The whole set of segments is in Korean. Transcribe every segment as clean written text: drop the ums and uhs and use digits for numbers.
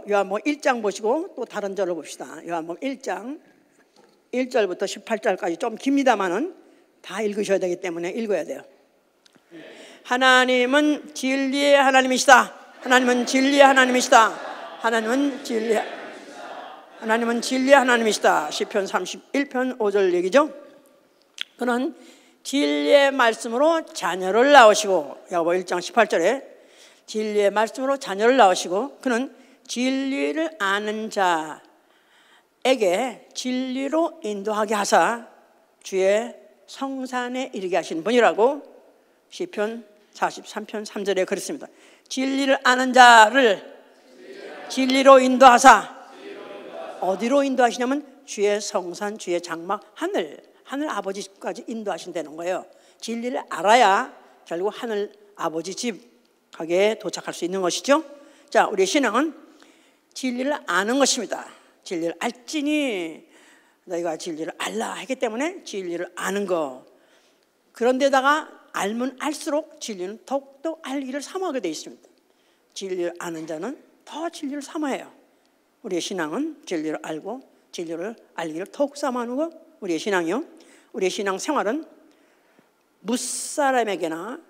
요한복음 1장 보시고 또 다른 절을 봅시다. 요한복음 1장 1절부터 18절까지 좀 깁니다만은 다 읽으셔야 되기 때문에 읽어야 돼요. 하나님은 진리의 하나님이시다. 하나님은 진리의 하나님이시다. 하나님은 진리의 하나님이시다. 시편 31편 5절 얘기죠. 그는 진리의 말씀으로 자녀를 낳으시고, 야고보 1장 18절에 진리의 말씀으로 자녀를 낳으시고, 그는 진리를 아는 자에게 진리로 인도하게 하사 주의 성산에 이르게 하신 분이라고 시편 43편 3절에 그랬습니다. 진리를 아는 자를 진리로 인도하사, 어디로 인도하시냐면 주의 성산, 주의 장막, 하늘 아버지까지 인도하신다는 거예요. 진리를 알아야 결국 하늘 아버지 집 가게 도착할 수 있는 것이죠. 자, 우리의 신앙은 진리를 아는 것입니다. 진리를 알지니 너희가 진리를 알라 하기 때문에 진리를 아는 거. 그런데다가 알면 알수록 진리는 더욱더 알기를 사모하게 되어 있습니다. 진리를 아는 자는 더 진리를 사모해요. 우리의 신앙은 진리를 알고 진리를 알기를 더욱 사모하는 거, 우리의 신앙이요. 우리의 신앙 생활은 무사람에게나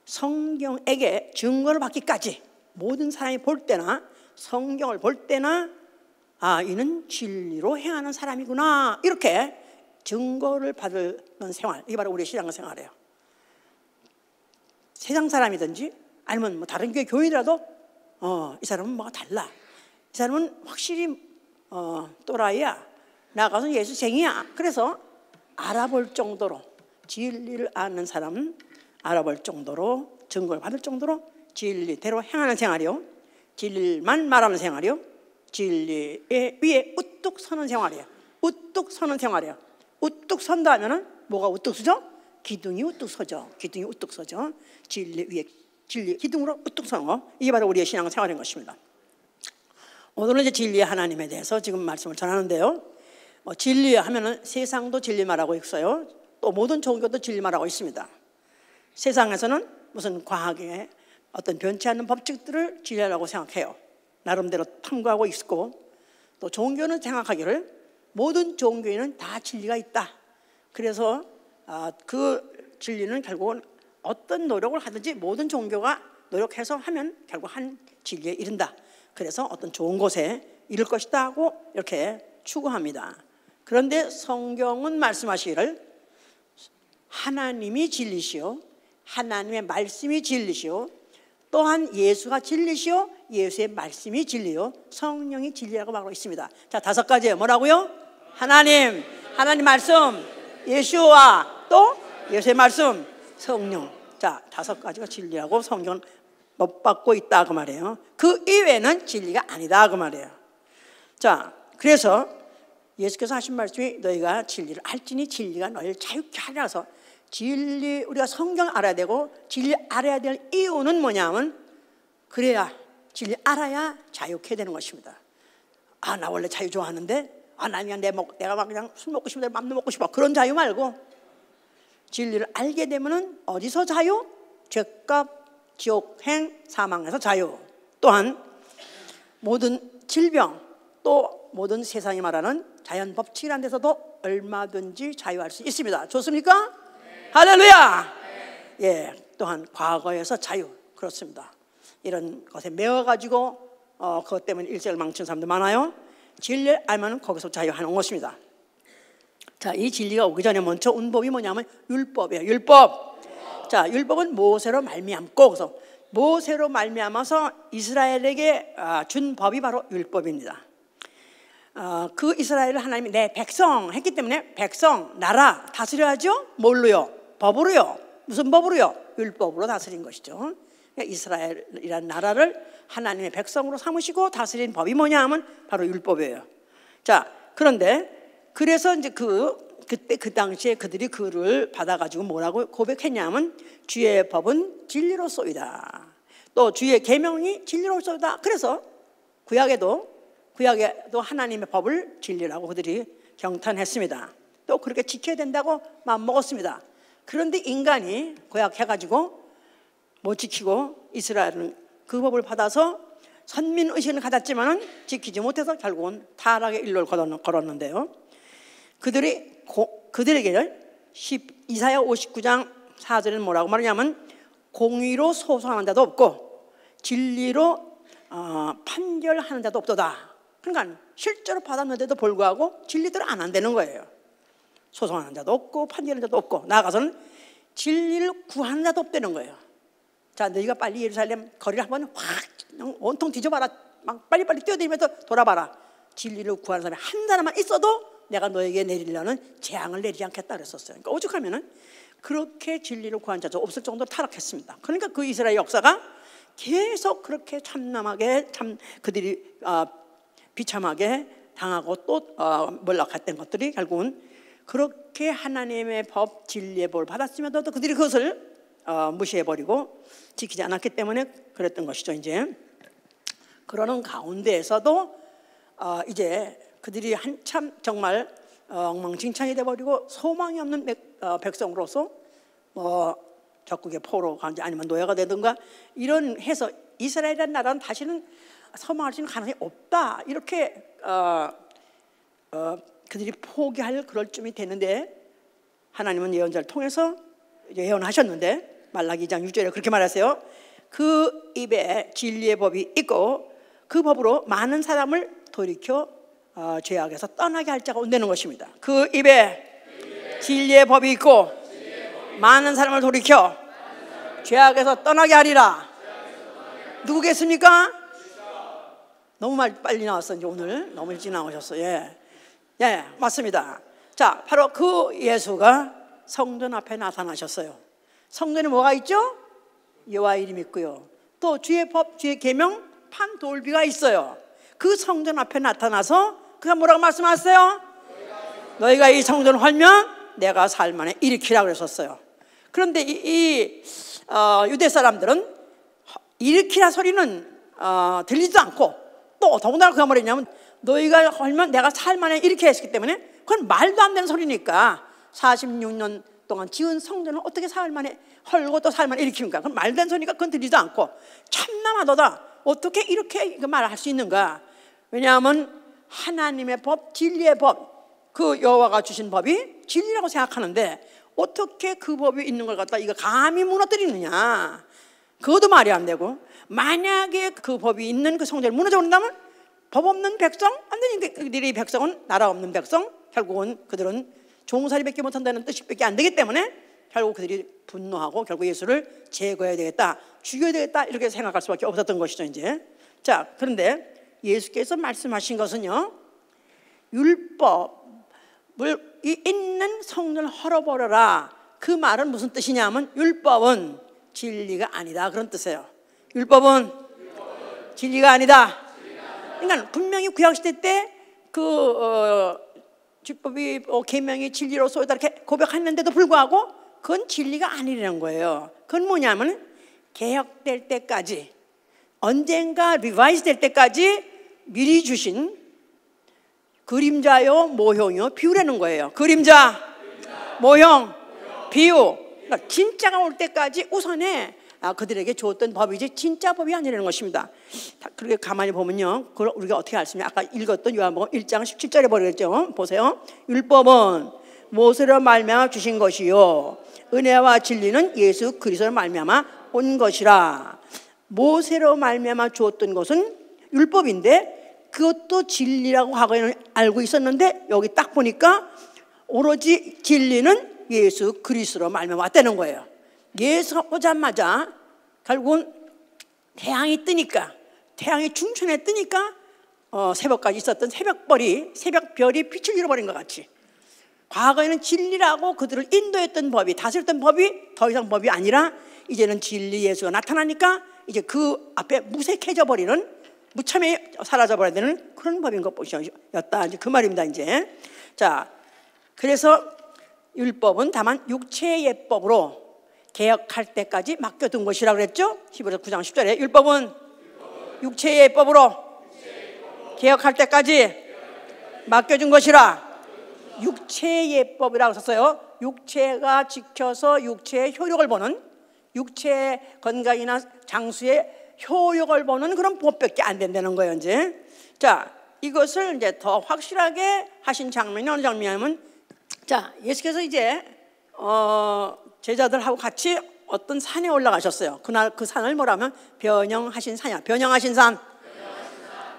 성경에게 증거를 받기까지, 모든 사람이 볼 때나 성경을 볼 때나 이는 진리로 행하는 사람이구나, 이렇게 증거를 받는 생활, 이게 바로 우리의 신앙 생활이에요. 세상 사람이든지 아니면 뭐 다른 교인이라도 이 사람은 뭐가 달라, 이 사람은 확실히 또라이야, 나가서 예수쟁이야. 그래서 알아볼 정도로, 진리를 아는 사람은 알아볼 정도로, 증거를 받을 정도로 진리대로 행하는 생활이요, 진리만 말하는 생활이요, 진리 위에 우뚝 서는 생활이에요. 우뚝 서는 생활이에요. 우뚝 선다 하면은 뭐가 우뚝 서죠? 기둥이 우뚝 서죠. 기둥이 우뚝 서죠. 진리 위에, 진리 기둥으로 우뚝 서는 거, 이게 바로 우리의 신앙 생활인 것입니다. 오늘은 이제 진리의 하나님에 대해서 지금 말씀을 전하는데요. 진리 하면은 세상도 진리 말하고 있어요. 또 모든 종교도 진리 말하고 있습니다. 세상에서는 무슨 과학의 어떤 변치 않는 법칙들을 진리라고 생각해요. 나름대로 탐구하고 있고, 또 종교는 생각하기를 모든 종교에는 다 진리가 있다. 그래서 그 진리는 결국은 어떤 노력을 하든지 모든 종교가 노력해서 하면 결국 한 진리에 이른다. 그래서 어떤 좋은 곳에 이를 것이다 하고 이렇게 추구합니다. 그런데 성경은 말씀하시기를 하나님이 진리시오, 하나님의 말씀이 진리시오, 또한 예수가 진리시오, 예수의 말씀이 진리요, 성령이 진리라고 말하고 있습니다. 자, 5가지예요. 뭐라고요? 하나님 말씀, 예수와 또 예수의 말씀, 성령. 자, 5가지가 진리라고 성경은 못 받고 있다 그 말이에요. 그 이외에는 진리가 아니다 그 말이에요. 자, 그래서 예수께서 하신 말씀이 너희가 진리를 알지니 진리가 너희를 자유케 하리라서, 진리, 우리가 성경을 알아야 되고 진리 알아야 될 이유는 뭐냐면, 그래야 진리 알아야 자유케 되는 것입니다. 나 원래 자유 좋아하는데 나 그냥 내가 막 그냥 술 먹고 싶은데 맘도 먹고 싶어, 그런 자유 말고 진리를 알게 되면은 어디서 자유? 죄값, 지옥행, 사망에서 자유. 또한 모든 질병, 또 모든 세상이 말하는 자연 법칙이라는 데서도 얼마든지 자유할 수 있습니다. 좋습니까? 네. 할렐루야. 네. 예, 또한 과거에서 자유. 그렇습니다. 이런 것에 매어가지고 그것 때문에 일생을 망친 사람도 많아요. 진리를 알면 거기서 자유하는 것입니다. 자, 이 진리가 오기 전에 먼저 온 법이 뭐냐면 율법이에요. 율법. 자, 율법은 모세로 말미암고, 그래서 모세로 말미암아서 이스라엘에게 준 법이 바로 율법입니다. 그 이스라엘을 하나님이 내 백성 했기 때문에 백성, 나라 다스려야죠. 뭘로요? 법으로요. 무슨 법으로요? 율법으로 다스린 것이죠. 그러니까 이스라엘이라는 나라를 하나님의 백성으로 삼으시고 다스린 법이 뭐냐 하면 바로 율법이에요. 자, 그런데 그래서 이제 그때 그 당시에 그들이 그를 받아가지고 뭐라고 고백했냐면 주의 법은 진리로소이다. 또 주의 계명이 진리로소이다. 그래서 구약에도 하나님의 법을 진리라고 그들이 경탄했습니다. 또 그렇게 지켜야 된다고 마음먹었습니다. 그런데 인간이 고약해가지고 못 지키고 이스라엘은 그 법을 받아서 선민의식은 가졌지만은 지키지 못해서 결국은 타락의 일로를 걸었는데요. 그들에게 이사야 59장 4절에는 뭐라고 말하냐면 공의로 소송하는 자도 없고 진리로 판결하는 자도 없도다. 그러니까 실제로 받았는데도 불구하고 진리대로 안 한다는 거예요. 소송하는 자도 없고 판결하는 자도 없고 나아가서는 진리를 구하는 자도 없다는 거예요. 자, 너희가 빨리 예루살렘 거리를 한번 확 온통 뒤져봐라. 막 빨리빨리 뛰어다니면서 돌아봐라. 진리를 구하는 사람이 한 사람만 있어도 내가 너에게 내리려는 재앙을 내리지 않겠다 그랬었어요. 그러니까 오죽하면은 그렇게 진리를 구하는 자도 없을 정도로 타락했습니다. 그러니까 그 이스라엘 역사가 계속 그렇게 참남하게 그들이 비참하게 당하고 또 몰락했던 것들이 결국은 그렇게 하나님의 법 진리의 법을 받았으면서도 그들이 그것을 무시해버리고 지키지 않았기 때문에 그랬던 것이죠. 이제 그러는 가운데에서도 이제 그들이 한참 정말 엉망진창이 돼버리고 소망이 없는 백성으로서 적국의 포로 가는지 아니면 노예가 되든가 이런 해서 이스라엘이라는 나라는 다시는 소망할 수 있는 가능성이 없다 이렇게 그들이 포기할 그럴 쯤이 되는데 하나님은 예언자를 통해서 예언하셨는데 말라기 2장 6절에 그렇게 말하세요. 그 입에 진리의 법이 있고 그 법으로 많은 사람을 돌이켜 죄악에서 떠나게 할 자가 온다는 것입니다. 그 입에 진리의 법이 있고 많은 사람을 돌이켜 죄악에서 떠나게 하리라. 누구겠습니까? 너무 빨리 나왔어. 이제 오늘 너무 일찍 나오셨어. 예, 맞습니다. 자, 바로 그 예수가 성전 앞에 나타나셨어요. 성전에 뭐가 있죠? 여호와 이름이 있고요. 또 주의 법, 주의 계명, 판 돌비가 있어요. 그 성전 앞에 나타나서 그가 뭐라고 말씀하셨어요? 너희가 이 성전을 헐면 내가 살만에 일으키라고 그랬었어요. 그런데 유대 사람들은 일으키라 소리는 들리지도 않고 또 더군다나 그가 뭐랬냐면 너희가 헐면 내가 살만에 일으키라 했기 때문에 그건 말도 안 되는 소리니까 46년 동안 지은 성전을 어떻게 살만에 헐고 또 살만에 일으킵니까? 그건 말도 안 되는 소리니까 그건 들리지도 않고 참남하도다. 어떻게 이렇게 말을 할 수 있는가? 왜냐하면 하나님의 법, 진리의 법, 그 여호와가 주신 법이 진리라고 생각하는데 어떻게 그 법이 있는 걸 갖다 이거 감히 무너뜨리느냐? 그것도 말이 안 되고 만약에 그 법이 있는 그 성전을 무너져버린다면 법 없는 백성? 안 되니까 그들이 백성은 나라 없는 백성? 결국은 그들은 종살이밖에 못한다는 뜻밖에 안 되기 때문에 결국 그들이 분노하고 결국 예수를 제거해야 되겠다, 죽여야 되겠다 이렇게 생각할 수밖에 없었던 것이죠. 이제 자, 그런데 예수께서 말씀하신 것은요, 율법을 있는 성전을 헐어버려라. 그 말은 무슨 뜻이냐면 율법은 진리가 아니다 그런 뜻이에요. 율법은 진리가 아니다. 그러니까 분명히 구약시대 때 그 율법이 계명이 진리로 쏘다 이렇게 고백했는데도 불구하고 그건 진리가 아니라는 거예요. 그건 뭐냐면 개혁될 때까지 언젠가 리바이즈 될 때까지 미리 주신 그림자요 모형이요 비유라는 거예요. 그림자, 모형, 비유. 그러니까 진짜가 올 때까지 우선에 그들에게 줬던 법이지 진짜 법이 아니라는 것입니다. 그렇게 가만히 보면요, 그걸 우리가 어떻게 알 수 있냐? 아까 읽었던 요한복음 1장 17절에 보겠죠. 보세요. 율법은 모세로 말미암아 주신 것이요 은혜와 진리는 예수 그리스도로 말미암아 온 것이라. 모세로 말미암아 주었던 것은 율법인데 그것도 진리라고 과거에는 알고 있었는데 여기 딱 보니까 오로지 진리는 예수 그리스도로 말미암아 왔다는 거예요. 예수가 오자마자 결국은 태양이 뜨니까, 태양이 중천에 뜨니까 새벽까지 있었던 새벽별이 빛을 잃어버린 것 같이 과거에는 진리라고 그들을 인도했던 법이, 다스렸던 법이 더 이상 법이 아니라 이제는 진리 예수가 나타나니까 이제 그 앞에 무색해져 버리는, 무참히 사라져 버려야 되는 그런 법인 것이었다. 이제 그 말입니다. 이제 자, 그래서 율법은 다만 육체의 예법으로 개혁할 때까지 맡겨둔 것이라고 그랬죠. 히브리서 9장 10절에 율법은 육체의 예법으로 개혁할 때까지 맡겨준 것이라. 육체의 예법이라고 썼어요. 육체가 지켜서 육체의 효력을 보는, 육체의 건강이나 장수의 효력을 보는 그런 법밖에 안 된다는 거예요. 이제 자, 이것을 이제 더 확실하게 하신 장면이 어느 장면이냐면, 자, 예수께서 이제 제자들하고 같이 어떤 산에 올라가셨어요. 그날 그 산을 뭐라면 변형하신 산이야. 변형하신 산.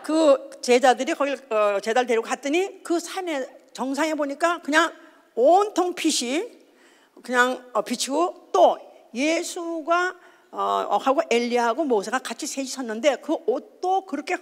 그 제자들이 거기 제자들 데리고 갔더니 그 산에 정상에 보니까 그냥 온통 빛이 그냥 비치고, 또 예수가 하고 엘리야하고 모세가 같이 셋이 섰는데 그 옷도 그렇게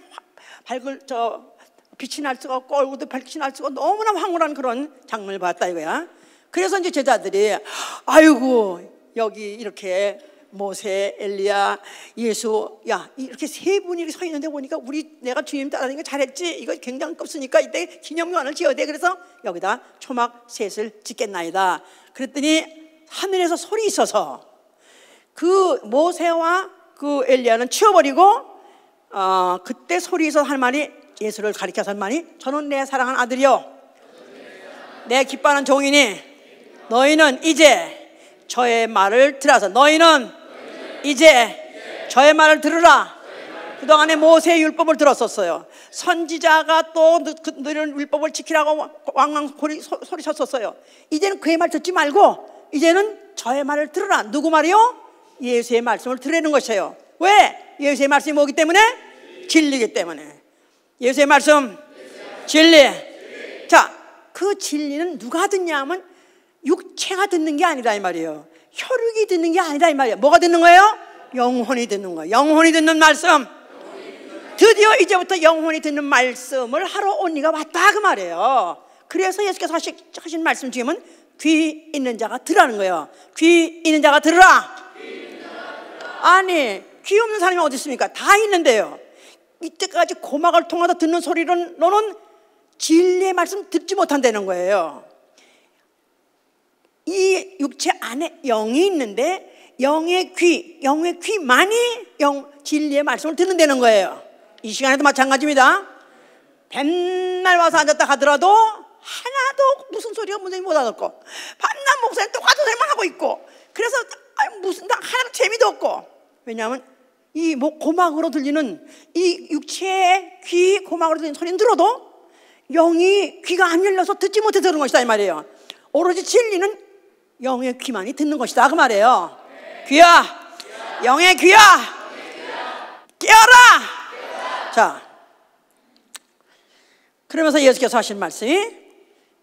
빛이 날 수가 없고 얼굴도 빛이 날 수가 없고 너무나 황홀한 그런 장면을 봤다 이거야. 그래서 이제 제자들이 아이고 여기 이렇게 모세, 엘리야, 예수, 야 이렇게 세 분이 서 있는데 보니까 내가 주님 따라다니는 거 잘했지. 이거 굉장히 껍으니까 이때 기념관을 지어야 돼. 그래서 여기다 초막 셋을 짓겠나이다. 그랬더니 하늘에서 소리 있어서 그 모세와 그 엘리야는 치워버리고 그때 소리에서 할 말이, 예수를 가리켜서 할 말이, 저는 내 사랑하는 아들이요 내 기뻐하는 종이니 너희는 이제 저의 말을 들어서 너희는 이제 저의 말을 들으라. 그동안에 모세의 율법을 들었었어요. 선지자가 또 너희는 율법을 지키라고 왕왕 소리쳤었어요. 이제는 그의 말 듣지 말고 이제는 저의 말을 들으라. 누구 말이요? 예수의 말씀을 들으라는 것이에요. 왜? 예수의 말씀이 뭐기 때문에? 진리이기 때문에. 예수의 말씀, 진리. 자, 그 진리는 누가 듣냐 하면 육체가 듣는 게 아니다 이 말이에요. 혈육이 듣는 게 아니다 이 말이에요. 뭐가 듣는 거예요? 영혼이 듣는 거예요. 영혼이 듣는 말씀. 드디어 이제부터 영혼이 듣는 말씀을 하러 온 이가 왔다 그 말이에요. 그래서 예수께서 하신 말씀 지금은 귀 있는 자가 들으라는 거예요. 귀 있는 자가 들으라. 아니 귀 없는 사람이 어디 있습니까? 다 있는데요. 이때까지 고막을 통해서 듣는 소리는 너는 진리의 말씀 듣지 못한다는 거예요. 이 육체 안에 영이 있는데 영의 귀만이 진리의 말씀을 듣는다는 거예요. 이 시간에도 마찬가지입니다. 맨날 와서 앉았다 하더라도 하나도 무슨 소리가 뭔지 못 알아듣고, 밤낮 목사님 똑같은 소리만 하고 있고, 그래서 무슨 하나도 재미도 없고. 왜냐하면 이 고막으로 들리는 이 육체의 고막으로 들리는 소리는 들어도 영이 귀가 안 열려서 듣지 못해 들은 것이다 이 말이에요. 오로지 진리는 영의 귀만이 듣는 것이다 그 말이에요. 귀야, 영의 귀야, 깨어라. 자, 그러면서 예수께서 하신 말씀이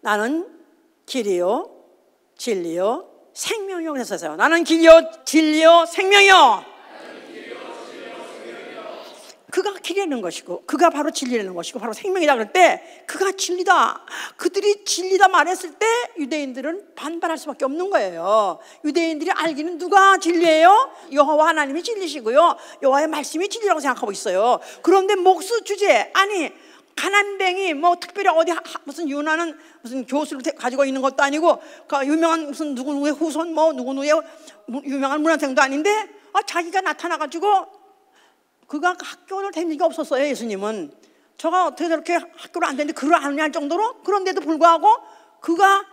나는 길이요 진리요 생명이요 그랬어요. 나는 길이요 진리요 생명이요. 그가 길이라는 것이고 그가 바로 진리라는 것이고 바로 생명이다 그럴 때 그가 진리다, 그들이 진리다 말했을 때 유대인들은 반발할 수밖에 없는 거예요. 유대인들이 알기는 누가 진리예요? 여호와 하나님이 진리시고요 여호와의 말씀이 진리라고 생각하고 있어요. 그런데 목수 주제, 아니 가난뱅이 특별히 어디 무슨 유나는 무슨 교수를 가지고 있는 것도 아니고 유명한 무슨 누구누구의 후손 누구누구의 유명한 문화생도 아닌데 자기가 나타나가지고 그가 학교를 다닌 적이 없었어요. 예수님은 저가 어떻게 저렇게 학교를 안 다니는데 그걸 아느냐 할 정도로. 그런데도 불구하고 그가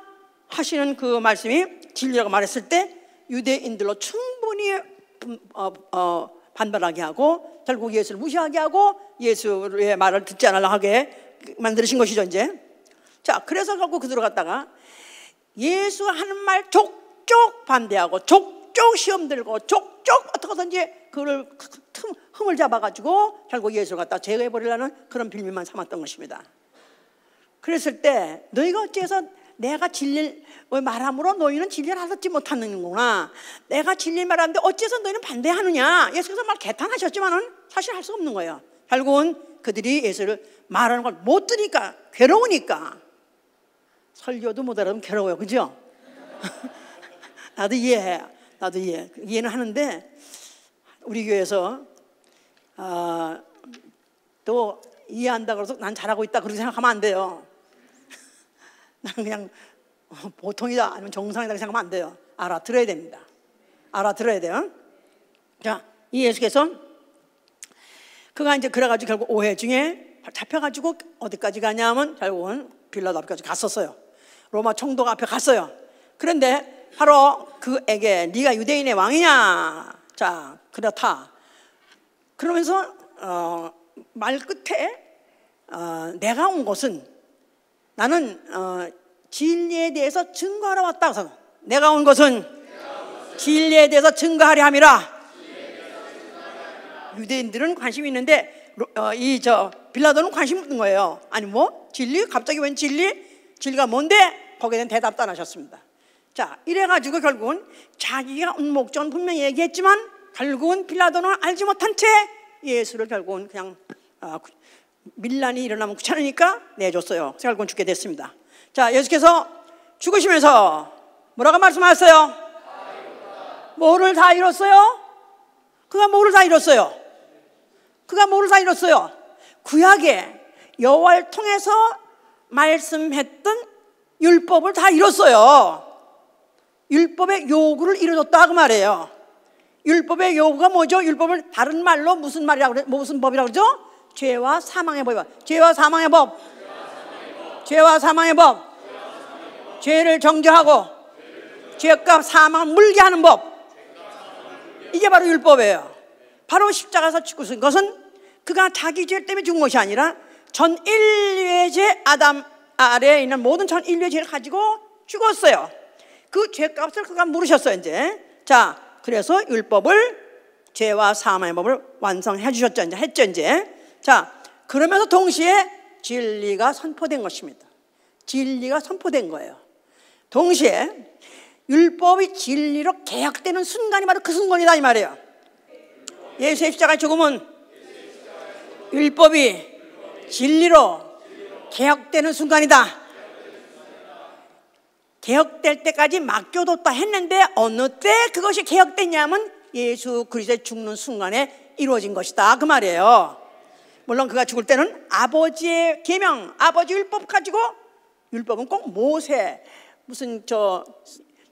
하시는 그 말씀이 진리라고 말했을 때 유대인들로 충분히 반발하게 하고 결국 예수를 무시하게 하고 예수의 말을 듣지 않으려고 하게 만드신 것이죠 이제. 자, 그래서 결국 그대로 갔다가 예수 하는 말 족족 반대하고 족족 시험 들고 족족 어떻게든지 그걸 흠을 잡아가지고 결국 예수를 갖다 제거해버리려는 그런 빌미만 삼았던 것입니다. 그랬을 때 너희가 어째서 내가 진리를 말함으로 너희는 진리를 알았지 못하는구나, 내가 진리를 말하는데 어째서 너희는 반대하느냐. 예수께서 말 개탄하셨지만은 사실 할 수 없는 거예요. 결국은 그들이 예수를 말하는 걸 못 들으니까 괴로우니까. 설교도 못 알아보면 괴로워요, 그죠? 나도 이해해. 나도 이해는 하는데 우리 교회에서 또 이해한다고 해서 난 잘하고 있다 그렇게 생각하면 안 돼요. 나는 그냥 보통이다 아니면 정상이다 생각하면 안 돼요. 알아들어야 됩니다. 알아들어야 돼요. 자, 이 예수께서 그가 이제 그래가지고 결국 오해 중에 잡혀가지고 어디까지 가냐면 결국은 빌라도 앞까지 갔었어요. 로마 총독 앞에 갔어요. 그런데 바로 그에게 네가 유대인의 왕이냐? 자, 그렇다. 그러면서 말 끝에 내가 온 것은 나는 진리에 대해서 증거하러 왔다. 그래서 내가 온 것은 진리에 대해서 증거하려 함이라. 유대인들은 관심이 있는데 빌라도는 관심 없는 거예요. 아니 뭐 진리? 갑자기 웬 진리? 진리가 뭔데? 거기에 대한 대답도 안 하셨습니다. 자, 이래가지고 결국은 자기가 온 목적은 분명히 얘기했지만 결국은 빌라도는 알지 못한 채 예수를 결국은 그냥 밀란이 일어나면 귀찮으니까 내줬어요. 그래서 결국은 죽게 됐습니다. 자, 예수께서 죽으시면서 뭐라고 말씀하셨어요? 뭐를 다 이뤘어요? 그가 뭐를 다 이뤘어요? 그가 뭐를 다 이뤘어요? 구약에 여호와를 통해서 말씀했던 율법을 다 이뤘어요. 율법의 요구를 이루었다 그 말이에요. 율법의 요구가 뭐죠? 율법을 다른 말로 무슨 말이라고 그래? 무슨 법이라고 그러죠? 죄와 사망의 법이요. 죄와 사망의 법. 죄와 사망의 법. 죄를 정죄하고 죄값 사망을 물게 하는 법. 이게 바로 율법이에요. 바로 십자가에서 죽으신 것은 그가 자기 죄 때문에 죽은 것이 아니라 전 인류의 죄, 아담 아래에 있는 모든 전 인류의 죄를 가지고 죽었어요. 그 죄값을 그가 물으셨어요. 이제 자, 그래서 율법을 죄와 사망의 법을 완성해 주셨죠. 이제 했죠. 이제 자, 그러면서 동시에 진리가 선포된 것입니다. 진리가 선포된 거예요. 동시에 율법이 진리로 개혁되는 순간이 바로 그 순간이다 이 말이에요. 예수의 십자가의 죽음은 율법이 진리로 개혁되는 순간이다. 개혁될 때까지 맡겨뒀다 했는데 어느 때 그것이 개혁됐냐면 예수 그리스도의 죽는 순간에 이루어진 것이다 그 말이에요. 물론 그가 죽을 때는 아버지의 계명, 아버지 율법 가지고, 율법은 꼭 모세 무슨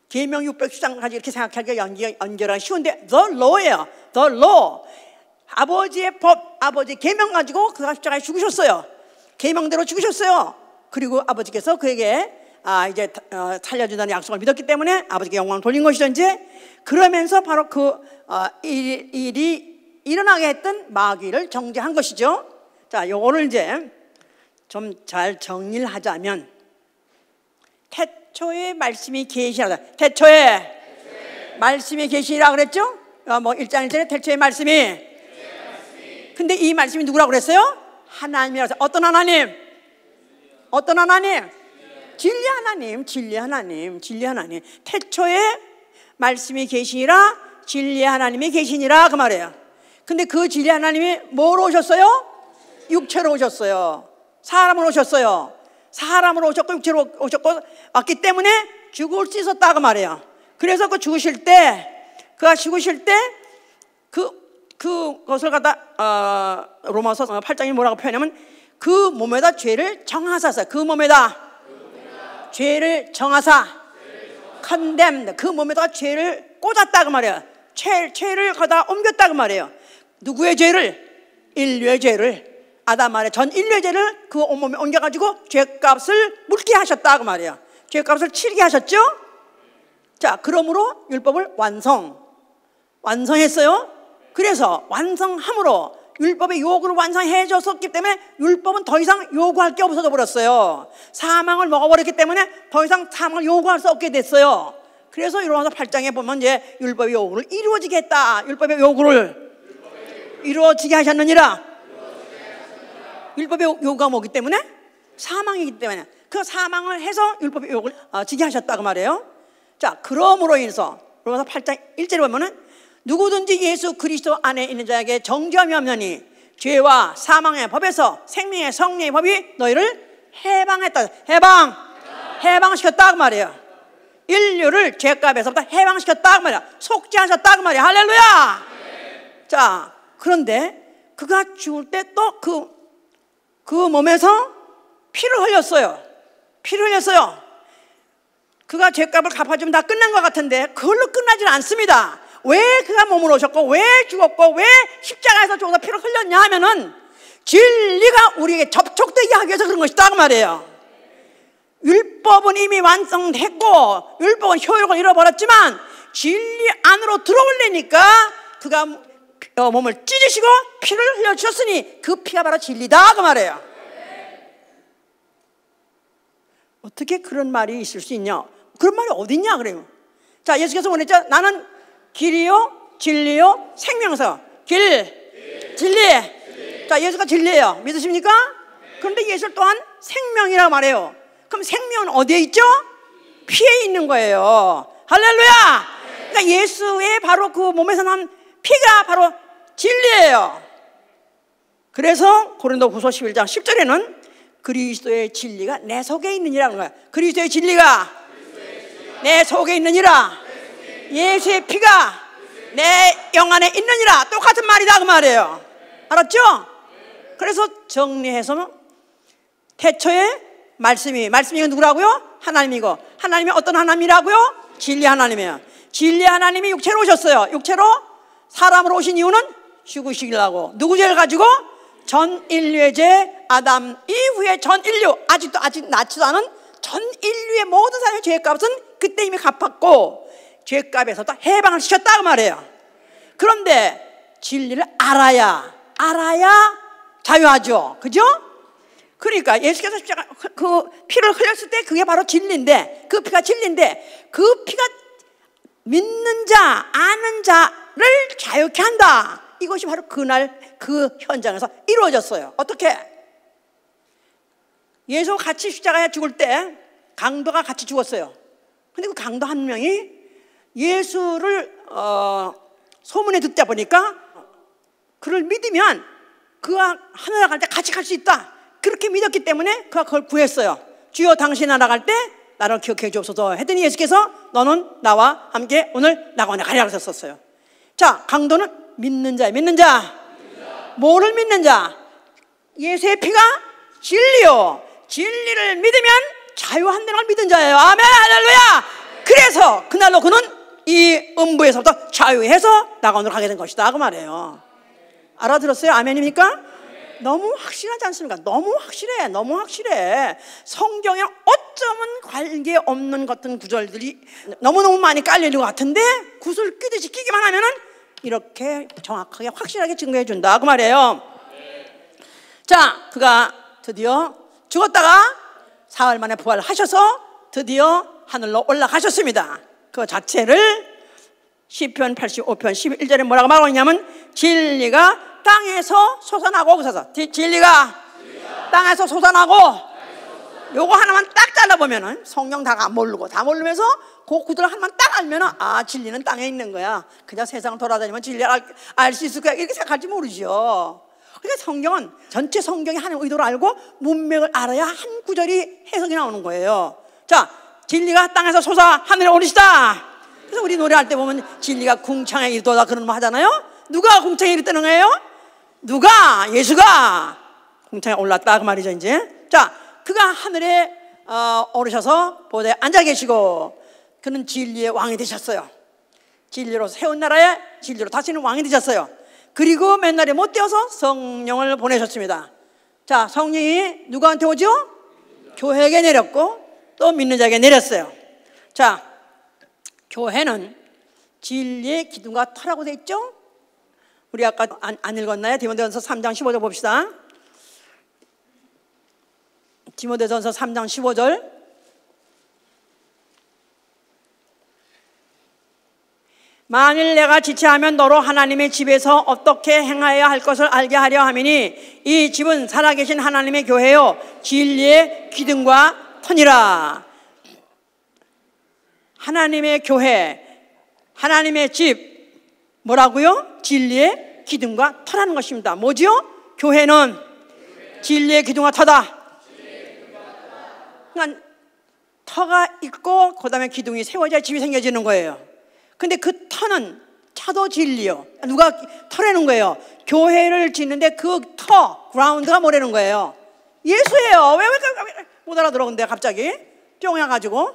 계명 600주장 가지고 이렇게 생각하기가 연결하기 쉬운데 the law예요. the law. 아버지의 법, 아버지의 계명 가지고 그가 십자가에 죽으셨어요. 계명대로 죽으셨어요. 그리고 아버지께서 그에게 이제 살려준다는 약속을 믿었기 때문에 아버지께 영광을 돌린 것이죠. 이제 그러면서 바로 그 일이 일어나게 했던 마귀를 정죄한 것이죠. 자, 요거를 이제 좀 잘 정리를 하자면 태초에 말씀이 계시라. 태초에 말씀이 계시라 그랬죠? 뭐 1장 1절에 태초에 말씀이. 근데 이 말씀이 누구라고 그랬어요? 하나님이라서. 어떤 하나님? 어떤 하나님? 진리 하나님, 진리 하나님, 진리 하나님. 태초에 말씀이 계시니라 진리 하나님이 계시니라 그 말이에요. 근데 그 진리 하나님이 뭐로 오셨어요? 육체로 오셨어요. 사람으로 오셨어요. 사람으로 오셨고 육체로 오셨고 왔기 때문에 죽을 수 있었다 그 말이에요. 그래서 그 죽으실 때, 그가 죽으실 때 그것을 갖다 로마서 8장이 뭐라고 표현하면 그 몸에다 죄를 정하사서, 그 몸에다 죄를 정하사, condemned, 그 몸에다가 죄를 꽂았다 그 말이에요. 죄를 거다 옮겼다 그 말이에요. 누구의 죄를? 인류의 죄를, 아담 아래 전 인류의 죄를 그 온몸에 옮겨가지고 죄값을 물게 하셨다 그 말이에요. 죄값을 치르게 하셨죠. 자, 그러므로 율법을 완성했어요. 그래서 완성함으로 율법의 요구를 완성해 줬었기 때문에 율법은 더 이상 요구할 게 없어져 버렸어요. 사망을 먹어버렸기 때문에 더 이상 사망을 요구할 수 없게 됐어요. 그래서 로마서 8장에 보면 이제 율법의 요구를 이루어지게 했다. 율법의 요구를 이루어지게 하셨느니라. 율법의 요구가 뭐기 때문에? 사망이기 때문에. 그 사망을 해서 율법의 요구를 지게 하셨다 그 말이에요. 자, 그러므로 인해서 로마서 8장 1절에 보면은 누구든지 예수 그리스도 안에 있는 자에게 정죄함이 없느니 죄와 사망의 법에서 생명의 성령의 법이 너희를 해방했다. 해방시켰다 그 말이에요. 인류를 죄값에서부터 해방시켰다 그 말이야. 속죄하셨다 그 말이야. 할렐루야. 자, 그런데 그가 죽을 때 또 그 몸에서 피를 흘렸어요. 그가 죄값을 갚아주면 다 끝난 것 같은데 그걸로 끝나질 않습니다. 왜 그가 몸으로 오셨고 왜 죽었고 왜 십자가에서 죽어서 피를 흘렸냐 하면은 진리가 우리에게 접촉되게 하기 위해서 그런 것이다 그 말이에요. 율법은 이미 완성됐고 율법은 효력을 잃어버렸지만 진리 안으로 들어오려니까 그가 몸을 찢으시고 피를 흘려주셨으니 그 피가 바로 진리다 그 말이에요. 어떻게 그런 말이 있을 수 있냐? 그런 말이 어디 있냐 그래요. 자, 예수께서 보냈죠. 나는 길이요 진리요 생명서. 길, 진리. 자, 예수가 진리예요. 믿으십니까? 그런데 예수 또한 생명이라고 말해요. 그럼 생명은 어디에 있죠? 피에 있는 거예요. 할렐루야. 그러니까 예수의 바로 그 몸에서 난 피가 바로 진리예요. 그래서 고린도후서 11장 10절에는 그리스도의 진리가 내 속에 있느니라는 거야. 그리스도의 진리가 내 속에 있느니라. 예수의 피가 내 영 안에 있느니라. 똑같은 말이다 그 말이에요. 알았죠? 그래서 정리해서 태초에 말씀이 누구라고요? 하나님이고, 하나님이 어떤 하나님이라고요? 진리 하나님이에요. 진리 하나님이 육체로 오셨어요. 육체로 사람으로 오신 이유는 죽으시려고. 누구 죄를 가지고? 전 인류의 죄, 아담 이후에 전 인류, 아직 낳지도 않은 전 인류의 모든 사람의 죄값은 그때 이미 갚았고 죄값에서도 해방을 시켰다 그 말이에요. 그런데 진리를 알아야 자유하죠. 그죠? 그러니까 예수께서 그 피를 흘렸을 때 그게 바로 진리인데, 그 피가 진리인데, 그 피가 믿는 자, 아는 자를 자유케 한다. 이것이 바로 그날 그 현장에서 이루어졌어요. 어떻게? 예수 같이 십자가에 죽을 때 강도가 같이 죽었어요. 근데 그 강도 한 명이 예수를 소문에 듣다 보니까 그를 믿으면 그가 하늘에 갈 때 같이 갈 수 있다. 그렇게 믿었기 때문에 그가 그걸 구했어요. 주여 당신 나라갈 때 나를 기억해 주옵소서 했더니 예수께서 너는 나와 함께 오늘 낙원에 가리라 하셨어요. 자, 강도는 믿는 자예요. 믿는 자. 뭐를 믿는 자? 예수의 피가 진리요. 진리를 믿으면 자유한다는 걸 믿은 자예요. 아멘 할렐루야. 그래서 그날로 그는 이 음부에서부터 자유해서 낙원으로 가게 된 것이다 그 말이에요. 알아들었어요? 아멘입니까? 너무 확실하지 않습니까? 너무 확실해. 성경에 어쩌면 관계없는 같은 구절들이 너무너무 많이 깔려있는 것 같은데 구슬 끼듯이 끼기만 하면은 이렇게 정확하게 확실하게 증거해 준다 그 말이에요. 자, 그가 드디어 죽었다가 사흘 만에 부활하셔서 드디어 하늘로 올라가셨습니다. 그 자체를 시편 85편 11절에 뭐라고 말하고 있냐면 진리가 땅에서 솟아나고, 그래서 진리가 땅에서 솟아나고, 요거 하나만 딱 잘라보면은 성경 다 모르면서 그 구절 하나만 딱 알면은 아, 진리는 땅에 있는 거야. 그냥 세상 돌아다니면 진리를 알 수 있을 거야. 이렇게 생각할지 모르죠. 그러니까 성경은 전체 성경이 하나의 의도를 알고 문맥을 알아야 한 구절이 해석이 나오는 거예요. 자, 진리가 땅에서 솟아 하늘에 오르시다. 그래서 우리 노래할 때 보면 진리가 궁창에 이르도다 그런 말 하잖아요. 누가 궁창에 이르다는 거예요? 누가? 예수가 궁창에 올랐다 그 말이죠. 이제 자, 그가 하늘에 오르셔서 보좌에 앉아 계시고 그는 진리의 왕이 되셨어요. 진리로 세운 나라에 진리로 다시는 왕이 되셨어요. 그리고 맨날에 못 되어서 성령을 보내셨습니다. 자, 성령이 누구한테 오죠? 교회에게 내렸고 또 믿는 자에게 내렸어요. 자, 교회는 진리의 기둥과 터라고 되어 있죠? 우리 아까 안 읽었나요? 디모데전서 3장 15절 봅시다. 디모데전서 3장 15절. 만일 내가 지체하면 너로 하나님의 집에서 어떻게 행하여야 할 것을 알게 하려 함이니 이 집은 살아계신 하나님의 교회요 진리의 기둥과 터니라. 하나님의 교회, 하나님의 집, 뭐라고요? 진리의 기둥과 터라는 것입니다. 뭐지요? 교회는 진리의 기둥과 터다. 그러니까 터가 있고 그 다음에 기둥이 세워져야 집이 생겨지는 거예요. 근데 그 터는 차도 진리요. 누가 터라는 거예요? 교회를 짓는데 그 터, 그라운드가 뭐라는 거예요? 예수예요. 왜 못 알아들어 근데 갑자기 뿅 해가지고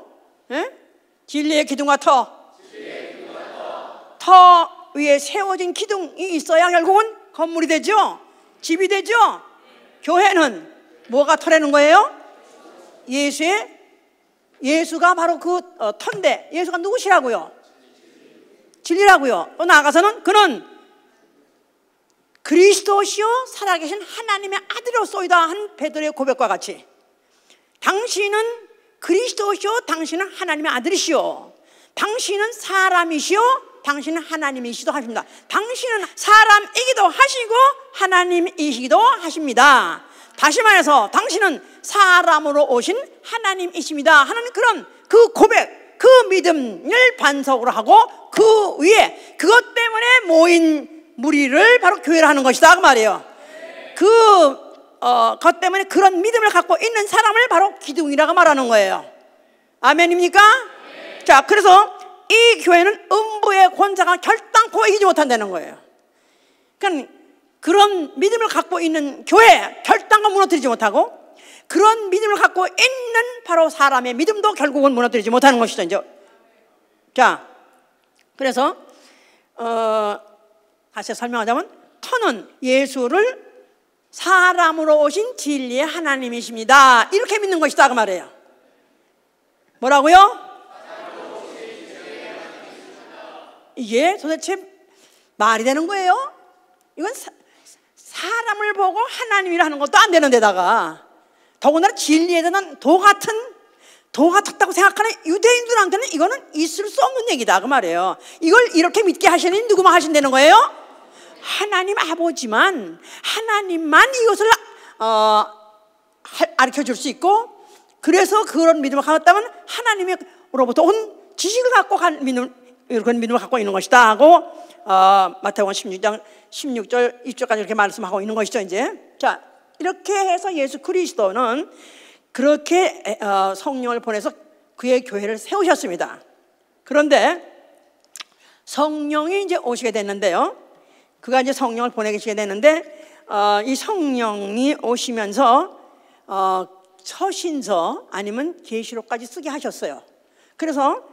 진리의 기둥과 터 위에 세워진 기둥이 있어야 결국은 건물이 되죠. 집이 되죠. 교회는 뭐가 터라는 거예요? 예수가 바로 그 터인데 예수가 누구시라고요? 진리라고요. 또 나아가서는 그는 그리스도시요 살아계신 하나님의 아들이로소이다 한 베드로의 고백과 같이 당신은 그리스도시요 당신은 하나님의 아들이시요 당신은 사람이시요 당신은 하나님이시기도 하십니다. 당신은 사람이기도 하시고 하나님이시기도 하십니다. 다시 말해서 당신은 사람으로 오신 하나님이십니다 하는 그런 그 고백, 그 믿음을 반석으로 하고 그 위에 그것 때문에 모인 무리를 바로 교회를 하는 것이다 그 말이에요. 그것 때문에 그런 믿음을 갖고 있는 사람을 바로 기둥이라고 말하는 거예요. 아멘입니까? 자, 그래서 이 교회는 음부의 권세가 결단코 이기지 못한다는 거예요. 그러니까 그런 믿음을 갖고 있는 교회 결단코 무너뜨리지 못하고 그런 믿음을 갖고 있는 바로 사람의 믿음도 결국은 무너뜨리지 못하는 것이죠. 이제. 자, 그래서 다시 설명하자면 터는 예수를 사람으로 오신 진리의 하나님이십니다 이렇게 믿는 것이다 그 말이에요. 뭐라고요? 이게 도대체 말이 되는 거예요? 이건 사람을 보고 하나님이라 하는 것도 안 되는 데다가 더군다나 진리에 대한 도 같았다고 생각하는 유대인들한테는 이거는 있을 수 없는 얘기다 그 말이에요. 이걸 이렇게 믿게 하시는 누구만 하신다는 거예요? 하나님 아버지만, 하나님만 이것을 가르쳐 줄 수 있고, 그래서 그런 믿음을 갖았다면 하나님으로부터 온 지식을 갖고 간 믿음, 그런 믿음을 갖고 있는 것이다 하고 마태복음 16장 16절 20절까지 이렇게 말씀하고 있는 것이죠. 이제 자, 이렇게 해서 예수 그리스도는 그렇게 성령을 보내서 그의 교회를 세우셨습니다. 그런데 성령이 이제 오시게 됐는데요, 그가 이제 성령을 보내시게 되는데 이 성령이 오시면서 서신서 아니면 계시록까지 쓰게 하셨어요. 그래서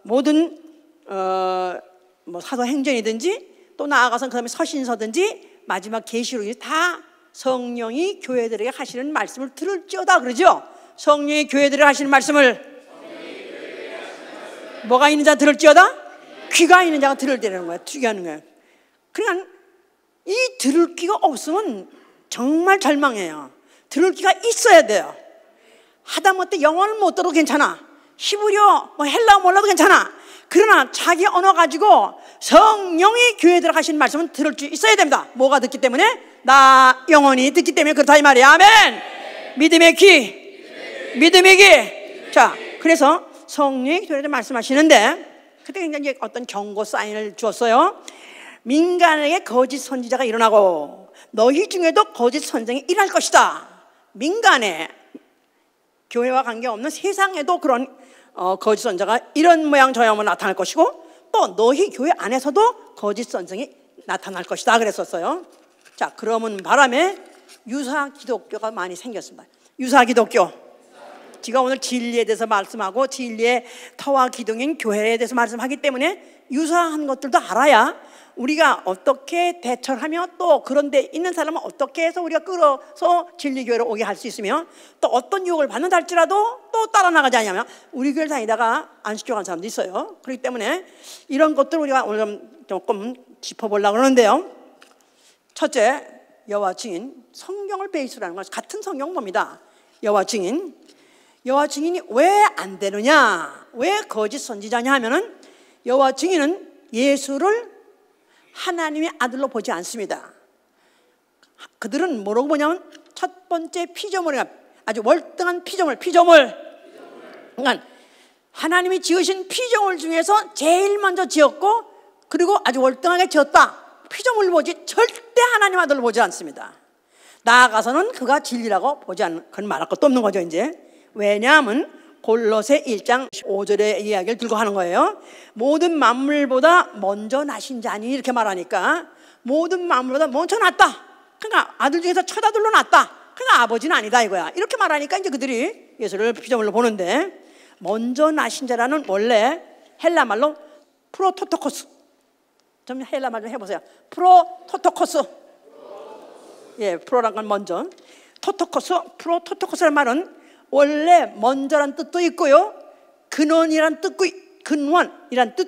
모든 뭐 사도행전이든지 또 나아가서 그다음에 서신서든지 마지막 계시록이 다 성령이 교회들에게 하시는 말씀을 들을지어다 그러죠. 성령이 교회들에게 하시는 말씀을 뭐가 있는 자 들을지어다? 귀가 있는 자가 들을 때라는 거야. 투기하는 거야. 그러니까 이 들을 귀가 없으면 정말 절망해요. 들을 귀가 있어야 돼요. 하다못해 영어를 못 들어도 괜찮아. 히브리어, 헬라어 몰라도 괜찮아. 그러나 자기 언어 가지고 성령이 교회들 하신 말씀은 들을 수 있어야 됩니다. 뭐가 듣기 때문에? 나 영원히 듣기 때문에 그렇다 이 말이야. 아멘. 믿음의 귀, 믿음의 귀. 자, 그래서 성령이 교회들 말씀하시는데 그때 굉장히 어떤 경고 사인을 주었어요. 민간에게 거짓 선지자가 일어나고 너희 중에도 거짓 선생이 일할 것이다. 민간에, 교회와 관계없는 세상에도 그런 거짓 선자가 이런 모양 저양 나타날 것이고 또 너희 교회 안에서도 거짓 선생이 나타날 것이다 그랬었어요. 자, 그러면 바람에 유사 기독교가 많이 생겼습니다. 유사 기독교. 제가 오늘 진리에 대해서 말씀하고 진리의 터와 기둥인 교회에 대해서 말씀하기 때문에 유사한 것들도 알아야 우리가 어떻게 대처하며 또 그런 데 있는 사람은 어떻게 해서 우리가 끌어서 진리교회로 오게 할 수 있으며 또 어떤 유혹을 받는다 할지라도 또 따라 나가지 않냐면 우리 교회를 다니다가 안식교 간 사람도 있어요. 그렇기 때문에 이런 것들을 우리가 오늘 조금 짚어보려고 그러는데요. 첫째, 여호와 증인, 성경을 베이스로 하는 것 같은 성경 봅니다. 여호와 증인. 여호와 증인이 왜 안 되느냐, 왜 거짓 선지자냐 하면은 여호와 증인은 예수를 하나님의 아들로 보지 않습니다. 그들은 뭐라고 보냐면 첫 번째 피조물이가 아주 월등한 피조물. 그러니까 하나님이 지으신 피조물 중에서 제일 먼저 지었고 그리고 아주 월등하게 지었다. 피조물을 보지 절대 하나님 아들로 보지 않습니다. 나아가서는 그가 진리라고 보지 않는, 그건 말할 것도 없는 거죠. 이제 왜냐하면 골로새 1장 5절의 이야기를 들고 하는 거예요. 모든 만물보다 먼저 나신 자니 이렇게 말하니까 모든 만물보다 먼저 났다. 그러니까 아들 중에서 첫 아들로 났다. 그러니까 아버지는 아니다 이거야. 이렇게 말하니까 이제 그들이 예수를 피조물로 보는데 먼저 나신 자라는 원래 헬라 말로 프로토토코스. 좀 헬라 말 좀 해보세요. 프로토토코스. 예, 프로란 건 먼저. 프로토토코스라는 말은 원래 먼저란 뜻도 있고요, 근원이란 뜻도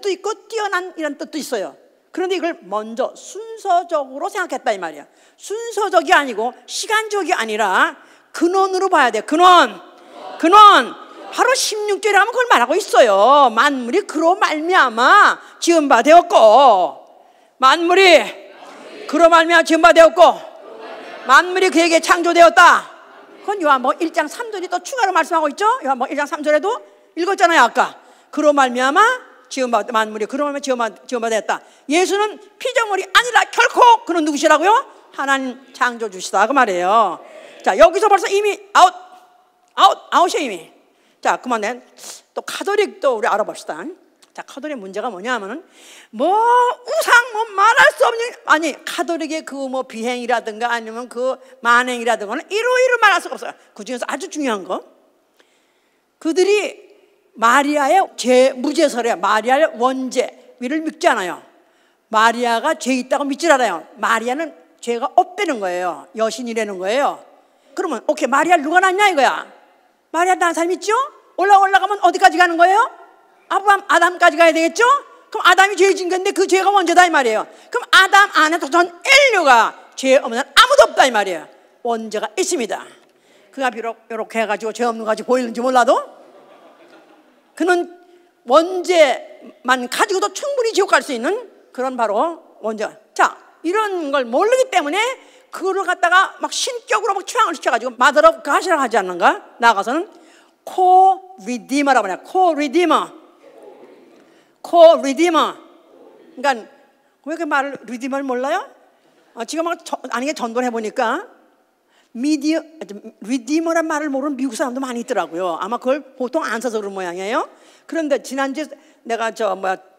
있고 뛰어난이란 뜻도 있어요. 그런데 이걸 먼저 순서적으로 생각했다 이 말이야. 순서적이 아니고 시간적이 아니라 근원으로 봐야 돼. 근원. 바로 16절에 하면 그걸 말하고 있어요. 만물이 그로 말미암아 지은 바 되었고, 만물이 그로 말미암아 지은 바 되었고, 만물이 그에게 창조되었다. 그건 요한복음 1장 3절이 또 추가로 말씀하고 있죠. 요한복음 1장 3절에도 읽었잖아요. 아까 그로 말미암아 지은 바, 만물이 그로 말미암아 지은 바 되었다. 예수는 피조물이 아니라 결코 그는 누구시라고요? 하나님 창조주시다 그 말이에요. 자, 여기서 벌써 이미 아웃이에요 이미. 자, 그만해. 또 카톨릭도 우리 알아봅시다. 자, 카톨릭 문제가 뭐냐면은 우상 말할 수 없는, 아니 카톨릭의 그 비행이라든가 아니면 그 만행이라든가는 이루 말할 수가 없어요. 그 중에서 아주 중요한 거, 그들이 마리아의 무죄설에 마리아의 원죄를 믿지 않아요. 마리아가 죄 있다고 믿질 않아요. 마리아는 죄가 없다는 거예요. 여신이라는 거예요. 그러면 오케이, 마리아를 누가 낳냐 이거야. 마리아 낳은 사람 있죠? 올라가면 어디까지 가는 거예요? 아담까지 가야 되겠죠? 그럼 아담이 죄 지은 건데 그 죄가 원죄다 이 말이에요. 그럼 아담 안에서 전 인류가 죄 없는 아무도 없다 이 말이에요. 원죄가 있습니다. 그가 비록 이렇게 해가지고 죄 없는 거 가지고 보이는지 몰라도 그는 원죄만 가지고도 충분히 지옥 갈 수 있는 그런 바로 원죄. 자, 이런 걸 모르기 때문에 그거를 갖다가 막 신격으로 막 추앙을 시켜가지고 마더 오브 갓이라고 하지 않는가? 나가서는 코리디머라고 해요. 코리디머. 그러니까 왜 그 말을 리디머를 몰라요? 지금 막 아니 전도를 해보니까 리디머란 말을 모르는 미국 사람도 많이 있더라고요. 아마 그걸 보통 안 써서 그런 모양이에요. 그런데 지난주에 내가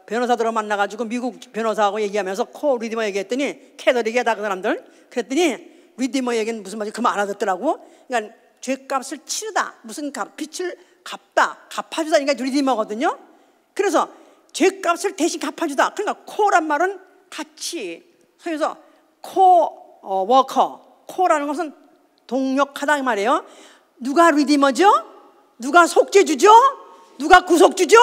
변호사들을 만나가지고 미국 변호사하고 얘기하면서 코리디머 얘기했더니 캐더릭이다 그 사람들. 그랬더니 리디머 얘기는 무슨 말인지 그만 알아듣더라고. 그러니까 죄값을 치르다, 무슨 빛을 갚아주다, 그러니까 리디머거든요. 그래서 죄값을 대신 갚아주다. 그러니까 코란 말은 같이, 그래서 워커, 코라는 것은 동력하다 이 말이에요. 누가 리디머죠? 누가 속죄주죠? 누가 구속주죠?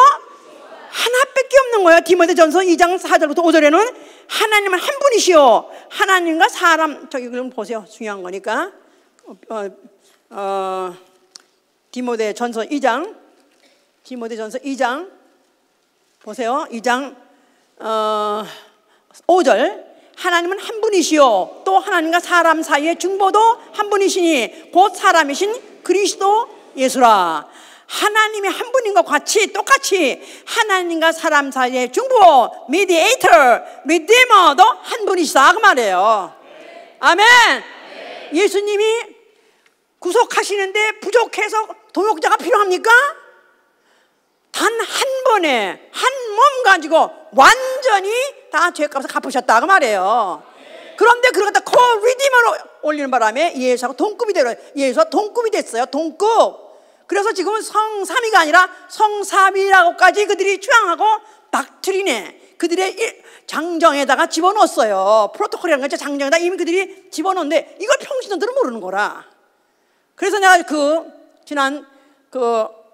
하나밖에 없는 거예요. 디모데전서 2장 4절부터 5절에는 하나님은 한 분이시오. 하나님과 사람, 저기 그럼 보세요. 중요한 거니까. 디모데전서 2장 보세요. 2장 5절. 하나님은 한 분이시오. 또 하나님과 사람 사이의 중보도 한 분이시니 곧 사람이신 그리스도 예수라. 하나님이 한 분인 것 같이 똑같이 하나님과 사람 사이의 중보, 미디에이터, 리디머도 한 분이시다 그 말이에요. 아멘. 예수님이 구속하시는데 부족해서 동역자가 필요합니까? 단 한 번에 한 몸 가지고 완전히 다 죄값을 갚으셨다 그 말이에요. 그런데 그걸 갖다 코리디머로 올리는 바람에 예수하고 동급이 되어요. 예수와 동급이 됐어요. 동급. 그래서 지금은 성삼위가 아니라 성삼위라고까지 그들이 주장하고 닥트린에 그들의 장정에다가 집어넣었어요. 프로토콜이라는 거 장정에다 이미 그들이 집어넣는데 이걸 평신도들은 모르는 거라. 그래서 내가 지난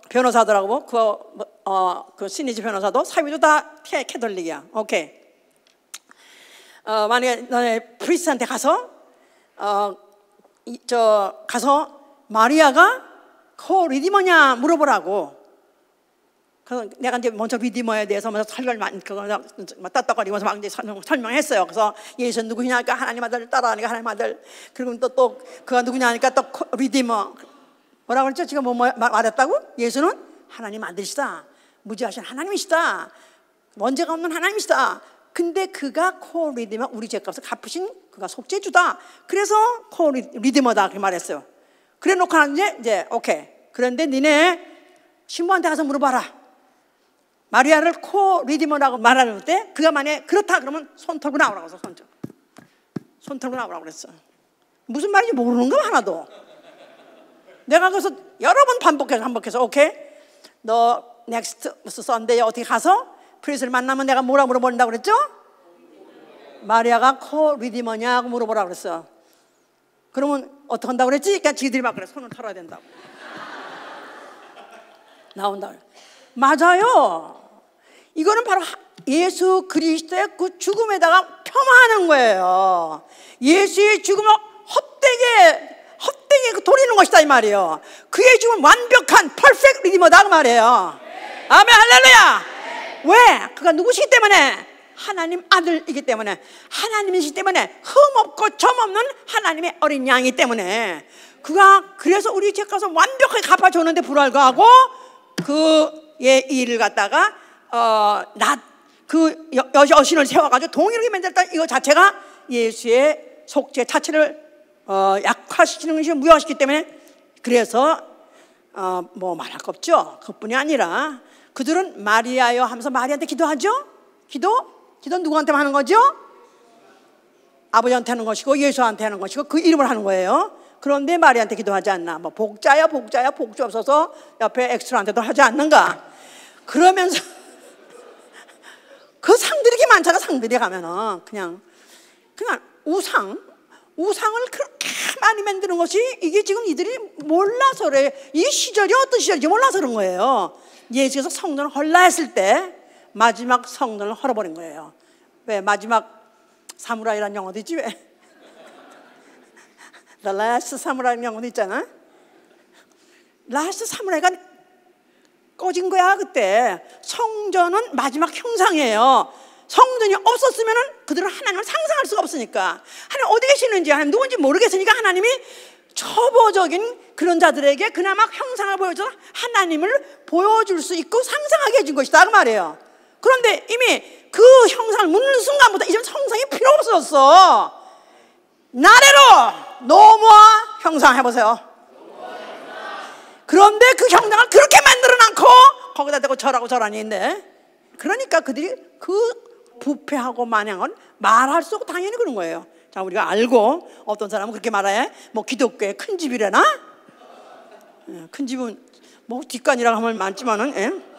변호사들하고 그 시니지 변호사도 사위도 다 캐톨릭이야. 오케이. 만약에 너네 프리스한테 가서 가서 마리아가 리디머냐 물어보라고. 그래서 내가 이제 먼저 리디머에 대해서 먼저 따떡거리면서 막 이제 설명했어요. 그래서 예수 누구냐니까 하나님 아들 따라하니까 하나님 아들. 그리고 또 그가 누구냐니까 또 리디머. 뭐라고 그랬죠? 지금 뭐 말했다고? 예수는 하나님 아들이시다. 무지하신 하나님이시다. 원죄가 없는 하나님이시다. 근데 그가 코리디머, 우리 죄값을 갚으신 그가 속죄주다. 그래서 코리디머다 그 말했어요. 그래 놓고 이제 오케이. 그런데 니네 신부한테 가서 물어봐라. 마리아를 코리디머라고 말하는 때 그가 만약에 그렇다 그러면 손 털고 나오라고 해서 손 털고 나오라고 그랬어. 무슨 말인지 모르는 거 하나도. 내가 그래서 여러 번 반복해서 오케이. 너 넥스트 썬데이 어떻게 가서 프리스를 만나면 내가 뭐라 물어본다고 그랬죠? 마리아가 코리디머냐고 물어보라고 그랬어. 그러면 어떻게 한다고 그랬지? 그러니까 지들이 막 그래. 손을 털어야 된다고. 나온다고. 맞아요. 이거는 바로 예수 그리스도의 그 죽음에다가 폄하하는 거예요. 예수의 죽음을 헛되게 돌리는 것이다 이 말이에요. 그의 죽음은 완벽한 퍼펙트 리디머다 그 말이에요. 아멘 할렐루야. 왜? 그가 누구시기 때문에? 하나님 아들이기 때문에, 하나님이시기 때문에, 흠없고 점없는 하나님의 어린 양이기 때문에 그가 그래서 우리 죄값을 완벽하게 갚아줬는데 불구하고 그의 일을 갖다가 그 여신을 세워가지고 동일하게 만들었다. 이거 자체가 예수의 속죄 자체를 약화시키는 것이 무효시기 때문에, 그래서 뭐 말할 거 없죠. 그뿐이 아니라 그들은 마리아여 하면서 마리아한테 기도하죠. 기도 누구한테 하는 거죠? 아버지한테 하는 것이고 예수한테 하는 것이고 그 이름을 하는 거예요. 그런데 마리아한테 기도하지 않나? 뭐 복자야 복주 없어서 옆에 엑스트라한테도 하지 않는가? 그러면서 그 상들이 이렇게 많잖아. 상들이 가면은 그냥 우상을 그렇게 많이 만드는 것이 이게 지금 이들이 몰라서 그래. 이 시절이 어떤 시절인지 몰라서 그런 거예요. 예수께서 성전을 헐라 했을 때 마지막 성전을 헐어버린 거예요. 왜? 마지막 사무라이라는 영화도 있지 왜? The Last Samurai라는 영화도 있잖아. 라스트 사무라이가 꺼진 거야 그때. 성전은 마지막 형상이에요. 성전이 없었으면 그들은 하나님을 상상할 수가 없으니까, 하나님 어디 계시는지 하나님 누군지 모르겠으니까 하나님이 초보적인 그런 자들에게 그나마 형상을 보여줘서 하나님을 보여줄 수 있고 상상하게 해준 것이다 그 말이에요. 그런데 이미 그 형상을 묻는 순간부터 이제 성상이 필요 없어졌어. 나래로 노무아 형상 해보세요. 그런데 그 형상을 그렇게 만들어 놓고 거기다 대고 절하니 있는데, 그러니까 그들이 그 부패하고 만양은 말할 수 없고 당연히 그런 거예요. 자, 우리가 알고 어떤 사람은 그렇게 말해. 뭐 기독교의 큰 집이래나? 큰 집은 뭐 뒷간이라고 하면 많지만은,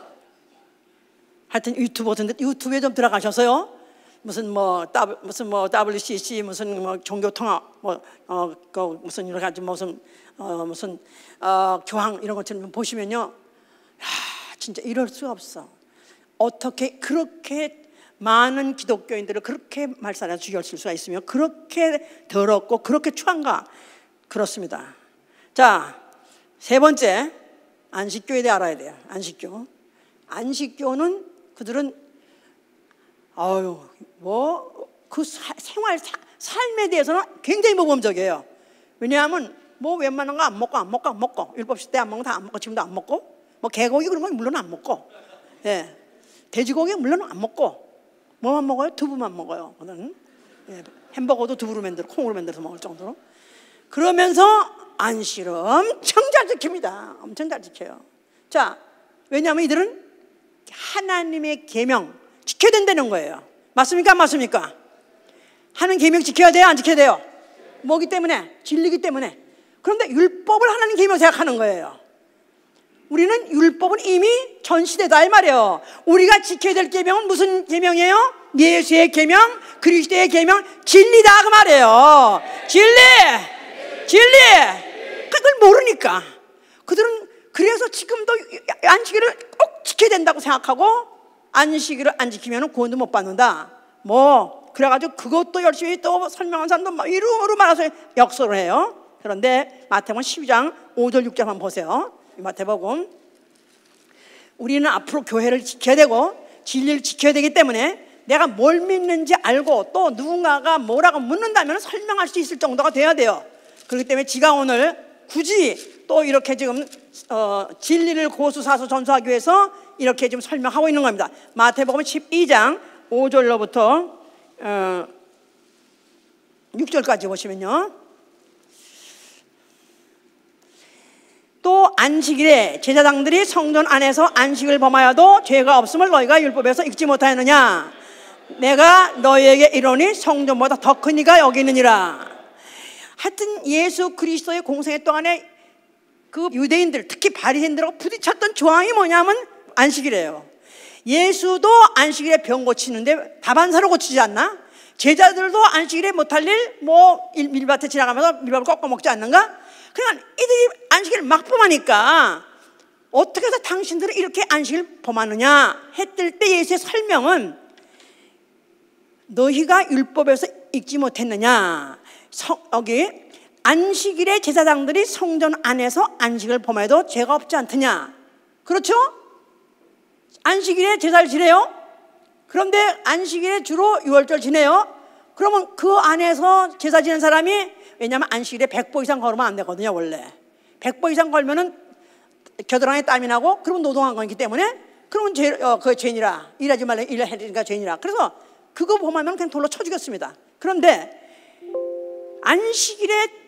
하여튼 유튜브에 좀 들어가셔서요. 무슨 WCC 무슨 뭐 종교통합 무슨 여러 가지 무슨 교황 이런 것처럼 보시면요, 야, 진짜 이럴 수가 없어. 어떻게 그렇게 많은 기독교인들을 그렇게 말살해 죽였을 수가 있으며 그렇게 더럽고 그렇게 추한가? 그렇습니다. 자, 세 번째, 안식교에 대해 알아야 돼요. 안식교는 그들은 그 삶에 대해서는 굉장히 모범적이에요. 왜냐하면 뭐 웬만한 거 안 먹고 율법시대 안 먹고 다 안 먹고 지금도 안 먹고, 뭐 개고기 그런 건 물론 안 먹고, 돼지고기 물론 안 먹고, 뭐만 먹어요? 두부만 먹어요. 햄버거도 두부로 콩으로 만들어서 먹을 정도로. 그러면서 안식을 엄청 잘 지킵니다. 엄청 잘 지켜요. 자, 왜냐하면 이들은 하나님의 계명 지켜야 된다는 거예요. 맞습니까? 안 맞습니까? 하는 계명 지켜야 돼요? 안 지켜야 돼요? 뭐기 때문에? 진리기 때문에. 그런데 율법을 하나님 계명 생각하는 거예요. 우리는 율법은 이미 전시되다 이 말이에요. 우리가 지켜야 될 계명은 무슨 계명이에요? 예수의 계명, 그리스도의 계명, 진리다 그 말이에요. 진리. 그걸 모르니까 그들은 그래서 지금도 안식일을 꼭 지켜야 된다고 생각하고, 안식일을 안 지키면 구원도 못 받는다. 뭐 그래가지고 그것도 열심히 또 설명한 사람도 막 이름으로 말해서 역설을 해요. 그런데 마태복음 12장 5절 6절 한번 보세요. 마태복음, 우리는 앞으로 교회를 지켜야 되고 진리를 지켜야 되기 때문에 내가 뭘 믿는지 알고 또 누군가가 뭐라고 묻는다면 설명할 수 있을 정도가 돼야 돼요. 그렇기 때문에 지가 오늘 굳이 또 이렇게 지금 진리를 고수사수 전수하기 위해서 이렇게 지금 설명하고 있는 겁니다. 마태복음 12장 5절로부터 6절까지 보시면요, 또 안식일에 제사장들이 성전 안에서 안식을 범하여도 죄가 없음을 너희가 율법에서 읽지 못하였느냐? 내가 너희에게 이르노니 성전보다 더 큰 이가 여기 있느니라. 하여튼 예수 그리스도의 공생애 동안에 그 유대인들, 특히 바리새인들하고 부딪혔던 조항이 뭐냐면 안식이래요. 예수도 안식일에 병 고치는데 다반사로 고치지 않나? 제자들도 안식일에 못할 일, 뭐 밀밭에 지나가면서 밀밥을 꺾어 먹지 않는가? 그러니까 이들이 안식일을 막 범하니까 어떻게 해서 당신들은 이렇게 안식을 범하느냐 했을 때 예수의 설명은 너희가 율법에서 읽지 못했느냐? 여기 안식일에 제사장들이 성전 안에서 안식을 범해도 죄가 없지 않더냐? 그렇죠? 안식일에 제사를 지내요. 그런데 안식일에 주로 유월절 지내요. 그러면 그 안에서 제사 지낸 사람이, 왜냐하면 안식일에 100보 이상 걸으면 안 되거든요. 원래 100보 이상 걸면은 겨드랑이에 땀이 나고, 그러면 노동한 거기 때문에, 그러면 그 죄인이라, 일하지 말라, 일해야 되니까 죄인이라. 그래서 그거 범하면 그냥 돌로 쳐 죽였습니다. 그런데 안식일에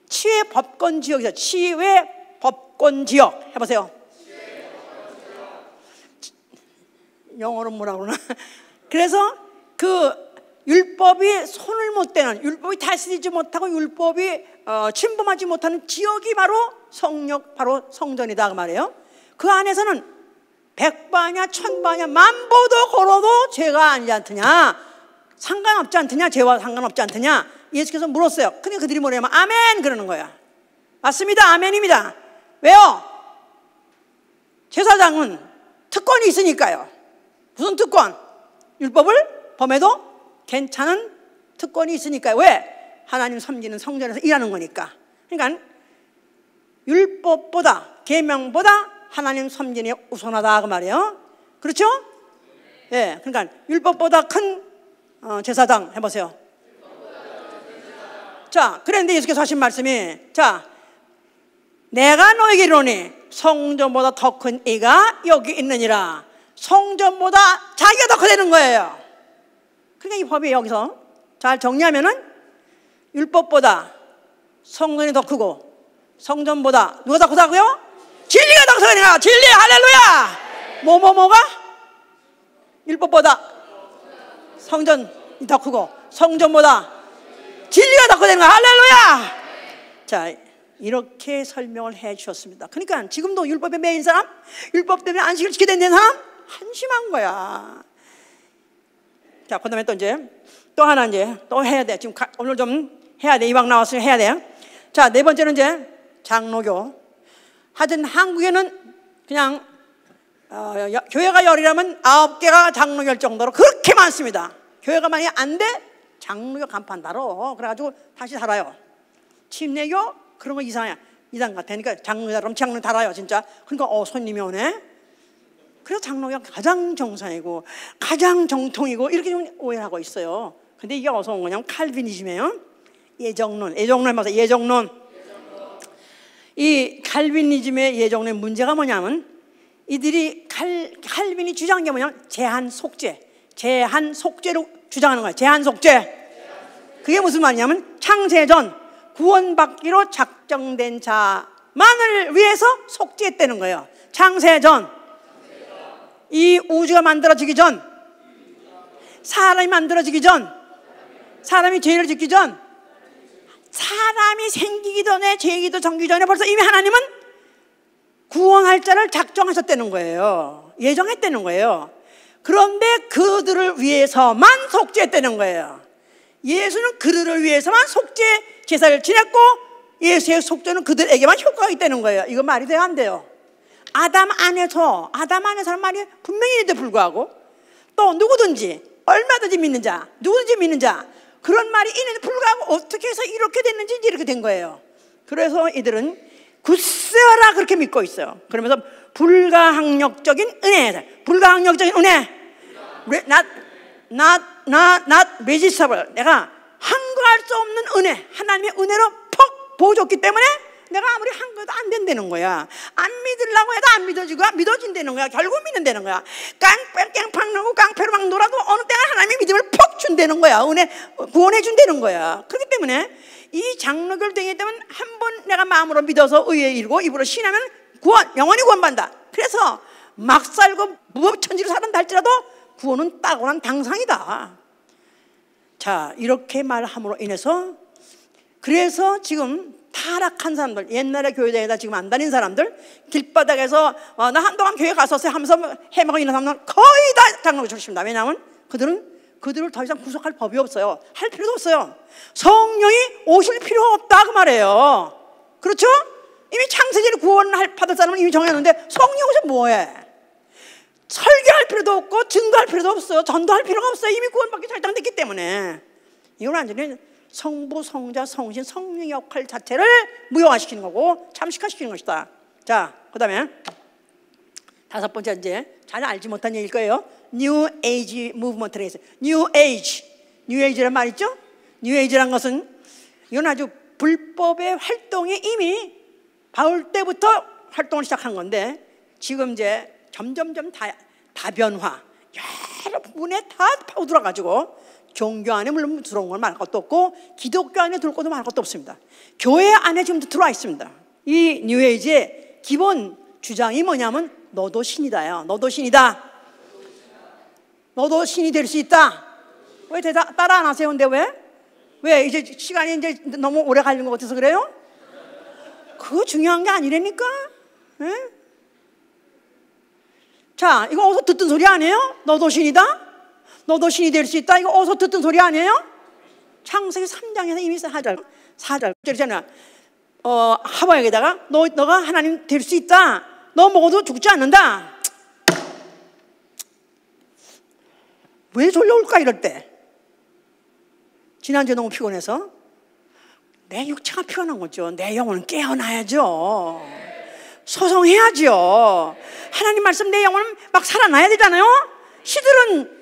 치외 법권 지역이죠. 치외 법권 지역 해보세요. 영어로 뭐라 그러나. 그래서 그 율법이 손을 못 대는, 율법이 다스리지 못하고 율법이 침범하지 못하는 지역이 바로 성역, 바로 성전이다 그 말이에요. 그 안에서는 100바냐 1000바냐 1000보도 걸어도 죄가 아니지 않느냐, 상관없지 않느냐, 죄와 상관없지 않느냐. 예수께서 물었어요. 근데 그들이 뭐냐면 아멘 그러는 거야. 맞습니다, 아멘입니다. 왜요? 제사장은 특권이 있으니까요. 무슨 특권? 율법을 범해도 괜찮은 특권이 있으니까요. 왜? 하나님 섬기는 성전에서 일하는 거니까. 그러니까 율법보다, 계명보다 하나님 섬기는 게 우선하다 그 말이에요. 그렇죠? 예, 그러니까 율법보다 큰 제사장 해보세요. 자, 그런데 예수께서 하신 말씀이, 자, 내가 너에게 이르노니 성전보다 더 큰 이가 여기 있느니라. 성전보다 자기가 더 크다는 거예요. 그러니까 이 법이 여기서 잘 정리하면은 율법보다 성전이 더 크고, 성전보다 누가 더 크다고요? 진리가 더 크다니까. 진리, 할렐루야. 뭐가? 율법보다 성전이 더 크고, 성전보다 진리가 더 크다는 거야. 할렐루야. 자, 이렇게 설명을 해 주셨습니다. 그러니까 지금도 율법에 매인 사람, 율법 때문에 안식을 지키게 된 사람 한심한 거야. 자, 그 다음에 또 이제 또 하나 이제 또 해야 돼. 지금 오늘 좀 해야 돼. 이왕 나왔으니 해야 돼요. 자, 네 번째는 이제 장로교. 하여튼 한국에는 그냥 교회가 열이라면 9개가 장로교일 정도로 그렇게 많습니다. 교회가 만약에 안 돼, 장로교 간판 달어. 그래가지고 다시 달아요. 침례교 그런 거 이상 같아. 그러니까 장로교 달으면 장로 달아요 진짜. 그러니까 손님이 오네. 그래서 장로교가 가장 정상이고 가장 정통이고 이렇게 좀 오해하고 있어요. 근데 이게 어디서 온 거냐면 칼빈이즘이에요. 예정론 말면서 예정론. 이 칼빈이즘의 예정론의 문제가 뭐냐면, 이들이 칼빈이 주장한 게 뭐냐면 제한 속죄로 주장하는 거예요. 제한 속죄. 그게 무슨 말이냐면 창세전 구원받기로 작정된 자만을 위해서 속죄했다는 거예요. 창세전. 이 우주가 만들어지기 전, 사람이 만들어지기 전, 사람이 죄를 짓기 전, 사람이 생기기 전에, 죄기도 정기 전에 벌써 이미 하나님은 구원할 자를 작정하셨다는 거예요. 예정했다는 거예요. 그런데 그들을 위해서만 속죄했다는 거예요. 예수는 그들을 위해서만 속죄 제사를 지냈고, 예수의 속죄는 그들에게만 효과가 있다는 거예요. 이거 말이 돼요, 안 돼요? 아담 안에서는 말이 분명히 있는데 불구하고, 또 누구든지 얼마든지 믿는 자, 누구든지 믿는 자, 그런 말이 있는데 불구하고 어떻게 해서 이렇게 됐는지 이렇게 된 거예요. 그래서 이들은 굳세어라 그렇게 믿고 있어요. 그러면서 불가항력적인 은혜, not resistible. 내가 항거할 수 없는 은혜, 하나님의 은혜로 퍽 부어줬기 때문에 내가 아무리 항거해도 안 된다는 거야. 안 믿으려고 해도 안 믿어지고 믿어진다는 거야. 결국 믿는다는 거야. 깡패 나고 깡패로 막 놀아도 어느 때는 하나님의 믿음을 퍽 준다는 거야. 은혜 구원해 준다는 거야. 그렇기 때문에 이 장로교를 되게 되면 한 번 내가 마음으로 믿어서 의에 이르고 입으로 신하면 영원히 구원받는다. 그래서 막 살고 무법천지로 살았다 할지라도 구원은 따고난 당상이다. 자, 이렇게 말함으로 인해서, 그래서 지금 타락한 사람들, 옛날에 교회 다니다 지금 안 다닌 사람들, 길바닥에서 나 한동안 교회 갔었어요 하면서 해먹고 있는 사람들은 거의 다 장로교 출신입니다. 왜냐하면 그들을 더 이상 구속할 법이 없어요. 할 필요도 없어요. 성령이 오실 필요가 없다 그 말이에요. 그렇죠? 이미 창세전에 구원을 받을 사람은 이미 정해놨는데 성령이 오셔서 뭐해? 설교할 필요도 없고 증거할 필요도 없어요. 전도할 필요가 없어요. 이미 구원받기 결정됐기 때문에. 이건 완전히 성부, 성자, 성신, 성령 역할 자체를 무용화시키는 거고 잠식화시키는 것이다. 자, 그 다음에 다섯 번째, 이제 잘 알지 못한 얘기일 거예요. New Age 무브먼트라고 있어요. New Age. New Age란 말 있죠? New Age란 것은 이건 아주 불법의 활동이 이미 바울 때부터 활동을 시작한 건데 지금 이제 점점점 다변화, 여러 부분에 다 파고들어가지고 종교 안에 물론 들어온 건 말할 것도 없고 기독교 안에 들어올 것도 말할 것도 없습니다. 교회 안에 지금도 들어와 있습니다. 이 뉴에이지의 기본 주장이 뭐냐면 너도 신이다요. 너도 신이다. 너도 신이 될 수 있다. 왜 따라 안 하세요? 근데 왜 이제 시간이 이제 너무 오래 걸린 것 같아서 그래요? 그거 중요한 게 아니라니까. 네? 자, 이거 어디서 듣던 소리 아니에요? 너도 신이다? 너도 신이 될 수 있다? 이거 어디서 듣던 소리 아니에요? 창세기 3장에서 이미 4절 그렇잖아. 하와에게다가 너가 하나님 될 수 있다. 너 먹어도 죽지 않는다. 왜 졸려올까 이럴 때? 지난주에 너무 피곤해서 내 육체가 피곤한 거죠. 내 영혼은 깨어나야죠. 소송해야죠. 하나님 말씀 내 영혼은 막 살아나야 되잖아요. 시들은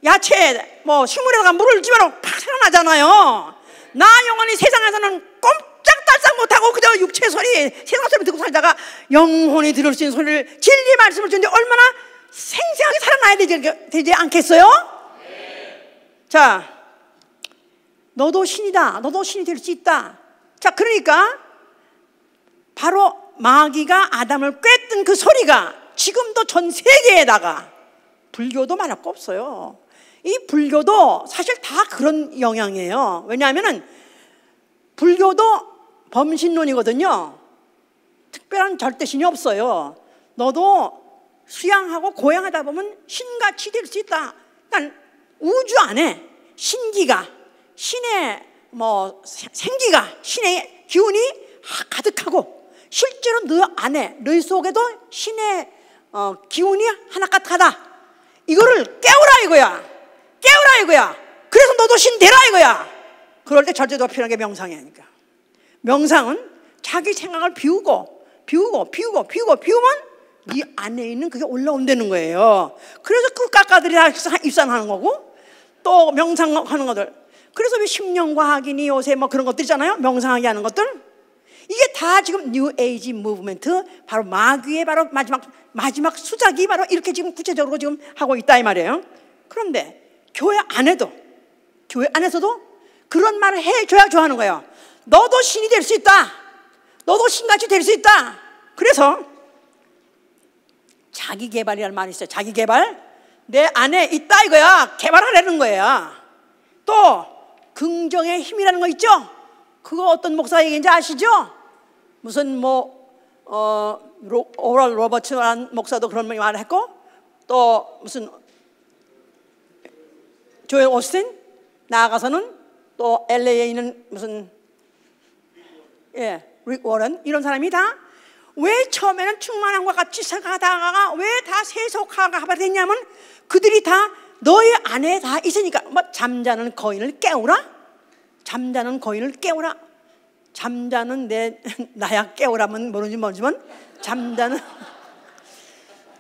야채 식물에다가 물을 집어넣고 팍 살아나잖아요. 나 영혼이 세상에서는 꼼짝달싹 못하고 그저 육체 소리 세상 소리 듣고 살다가 영혼이 들을 수 있는 소리를 진리 말씀을 주는데 얼마나 생생하게 살아나야 되지 않겠어요? 자, 너도 신이다. 너도 신이 될 수 있다. 자, 그러니까 바로 마귀가 아담을 꿰뜬 그 소리가 지금도 전 세계에다가 불교도 말할 거 없어요. 이 불교도 사실 다 그런 영향이에요. 왜냐하면은 불교도 범신론이거든요. 특별한 절대신이 없어요. 너도 수양하고 고양하다 보면 신같이 될 수 있다. 그러니까 우주 안에 신기가, 신의 생기가, 신의 기운이 가득하고 실제로 너 안에, 너 속에도 신의 기운이 하나같하다. 이거를 깨우라 이거야. 깨우라 이거야. 그래서 너도 신 되라 이거야. 그럴 때 절제도가 필요한 게 명상이니까. 명상은 자기 생각을 비우면 네 안에 있는 그게 올라온다는 거예요. 그래서 그 까까들이 다 입산하는 거고 또 명상하는 것들. 그래서 왜 심령과학이니 요새 그런 것들 있잖아요. 명상하게 하는 것들. 이게 다 지금 뉴 에이지 무브먼트, 바로 마귀의 바로 마지막 수작이 바로 이렇게 지금 구체적으로 지금 하고 있다 이 말이에요. 그런데 교회 안에서도 그런 말을 해줘야 좋아하는 거예요. 너도 신이 될 수 있다. 너도 신같이 될 수 있다. 그래서 자기 개발이라는 말이 있어요. 자기 개발. 내 안에 있다 이거야. 개발하려는 거야. 또 긍정의 힘이라는 거 있죠? 그거 어떤 목사 얘기인지 아시죠? 무슨 오럴 로버츠라는 목사도 그런 말을 했고 또 무슨 조엘 오스틴 나아가서는 또 LA에 있는 무슨 릭 워런 이런 사람이 다 왜 처음에는 충만함과 같이 살아가다가 왜 다 세속화가 됐냐면 그들이 다 너의 안에 다 있으니까. 잠자는 거인을 깨우라. 잠자는 거인을 깨우라. 잠자는 나야 깨우라면 모르지만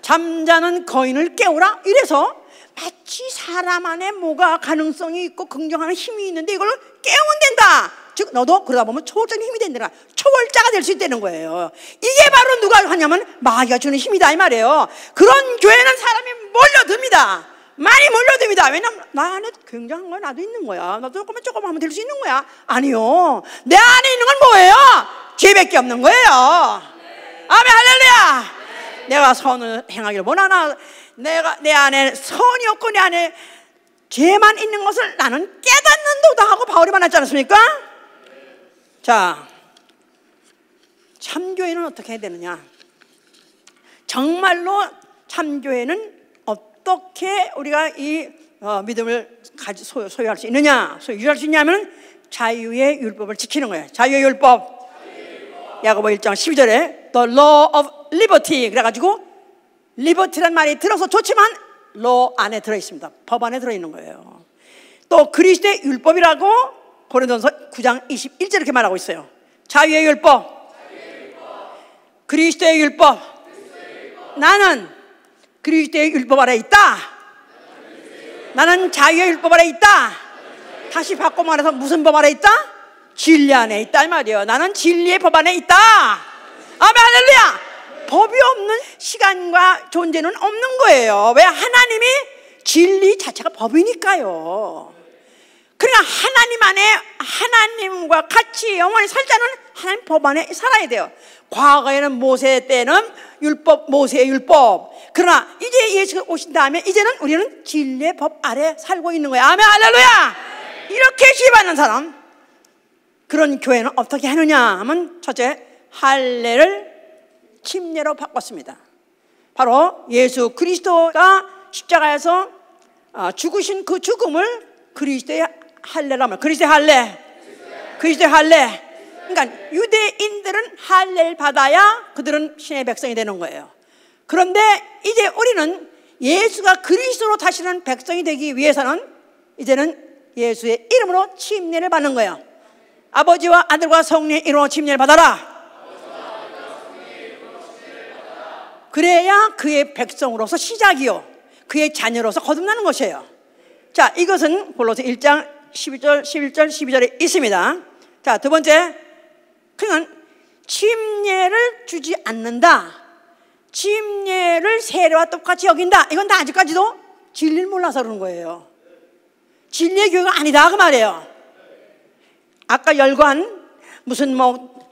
잠자는 거인을 깨우라. 이래서 마치 사람 안에 뭐가 가능성이 있고 긍정하는 힘이 있는데 이걸 깨우면 된다. 즉 너도 그러다 보면 초월적인 힘이 된다. 초월자가 될 수 있다는 거예요. 이게 바로 누가 하냐면 마귀가 주는 힘이다 이 말이에요. 그런 교회는 사람이 몰려듭니다. 많이 몰려듭니다. 왜냐면 나 안에 굉장한 거 나도 있는 거야. 나도 조금 하면 될 수 있는 거야. 아니요. 내 안에 있는 건 뭐예요? 죄밖에 없는 거예요. 아멘 할렐루야. 내가 선을 행하기를 원하나 내 안에 선이 없고 내 안에 죄만 있는 것을 나는 깨닫는도다 하고 바울이 말했지 않습니까? 자, 참교회는 어떻게 해야 되느냐? 정말로 참교회는 어떻게 우리가 이 믿음을 소유할 수 있느냐? 유지할 수 있냐면 자유의 율법을 지키는 거예요. 자유의 율법. 야고보 1장 12절에 The law of liberty 그래가지고 리버티란 말이 들어서 좋지만 로 안에 들어있습니다. 법 안에 들어있는 거예요. 또 그리스도의 율법이라고 고린도전서 9장 21절 이렇게 말하고 있어요. 자유의 율법, 그리스도의 율법. 나는 그리스도의 율법 아래 있다. 나는 자유의 율법 아래 있다. 다시 바꿔 말해서 무슨 법 아래 있다? 진리 안에 있다 이 말이에요. 나는 진리의 법 안에 있다. 아멘, 할렐루야. 법이 없는 시간과 존재는 없는 거예요. 왜? 하나님이 진리 자체가 법이니까요. 그러니까 하나님 안에 하나님과 같이 영원히 살자는 하나님 법 안에 살아야 돼요. 과거에는 모세 때는 율법, 모세의 율법. 그러나 이제 예수가 오신 다음에 이제는 우리는 진리의 법 아래 살고 있는 거예요. 아멘, 할렐루야. 이렇게 시험하는 사람, 그런 교회는 어떻게 하느냐 하면, 첫째, 할례를 침례로 바꿨습니다. 바로 예수 그리스도가 십자가에서 죽으신 그 죽음을 그리스도의 할례라고 합니다. 그리스도의 할례, 그리스도의 할례. 그러니까 유대인들은 할례를 받아야 그들은 신의 백성이 되는 거예요. 그런데 이제 우리는 예수가 그리스도로 다시는 백성이 되기 위해서는 이제는 예수의 이름으로 침례를 받는 거예요. 아버지와 아들과 성령의 이름으로 침례를 받아라. 그래야 그의 백성으로서 시작이요, 그의 자녀로서 거듭나는 것이에요. 자, 이것은 골로새 1장 11절, 12절에 있습니다. 자, 두 번째, 그러니까 침례를 주지 않는다, 침례를 세례와 똑같이 여긴다, 이건 다 아직까지도 진리를 몰라서 그러는 거예요. 진리의 교회가 아니다 그 말이에요. 아까 열관 무슨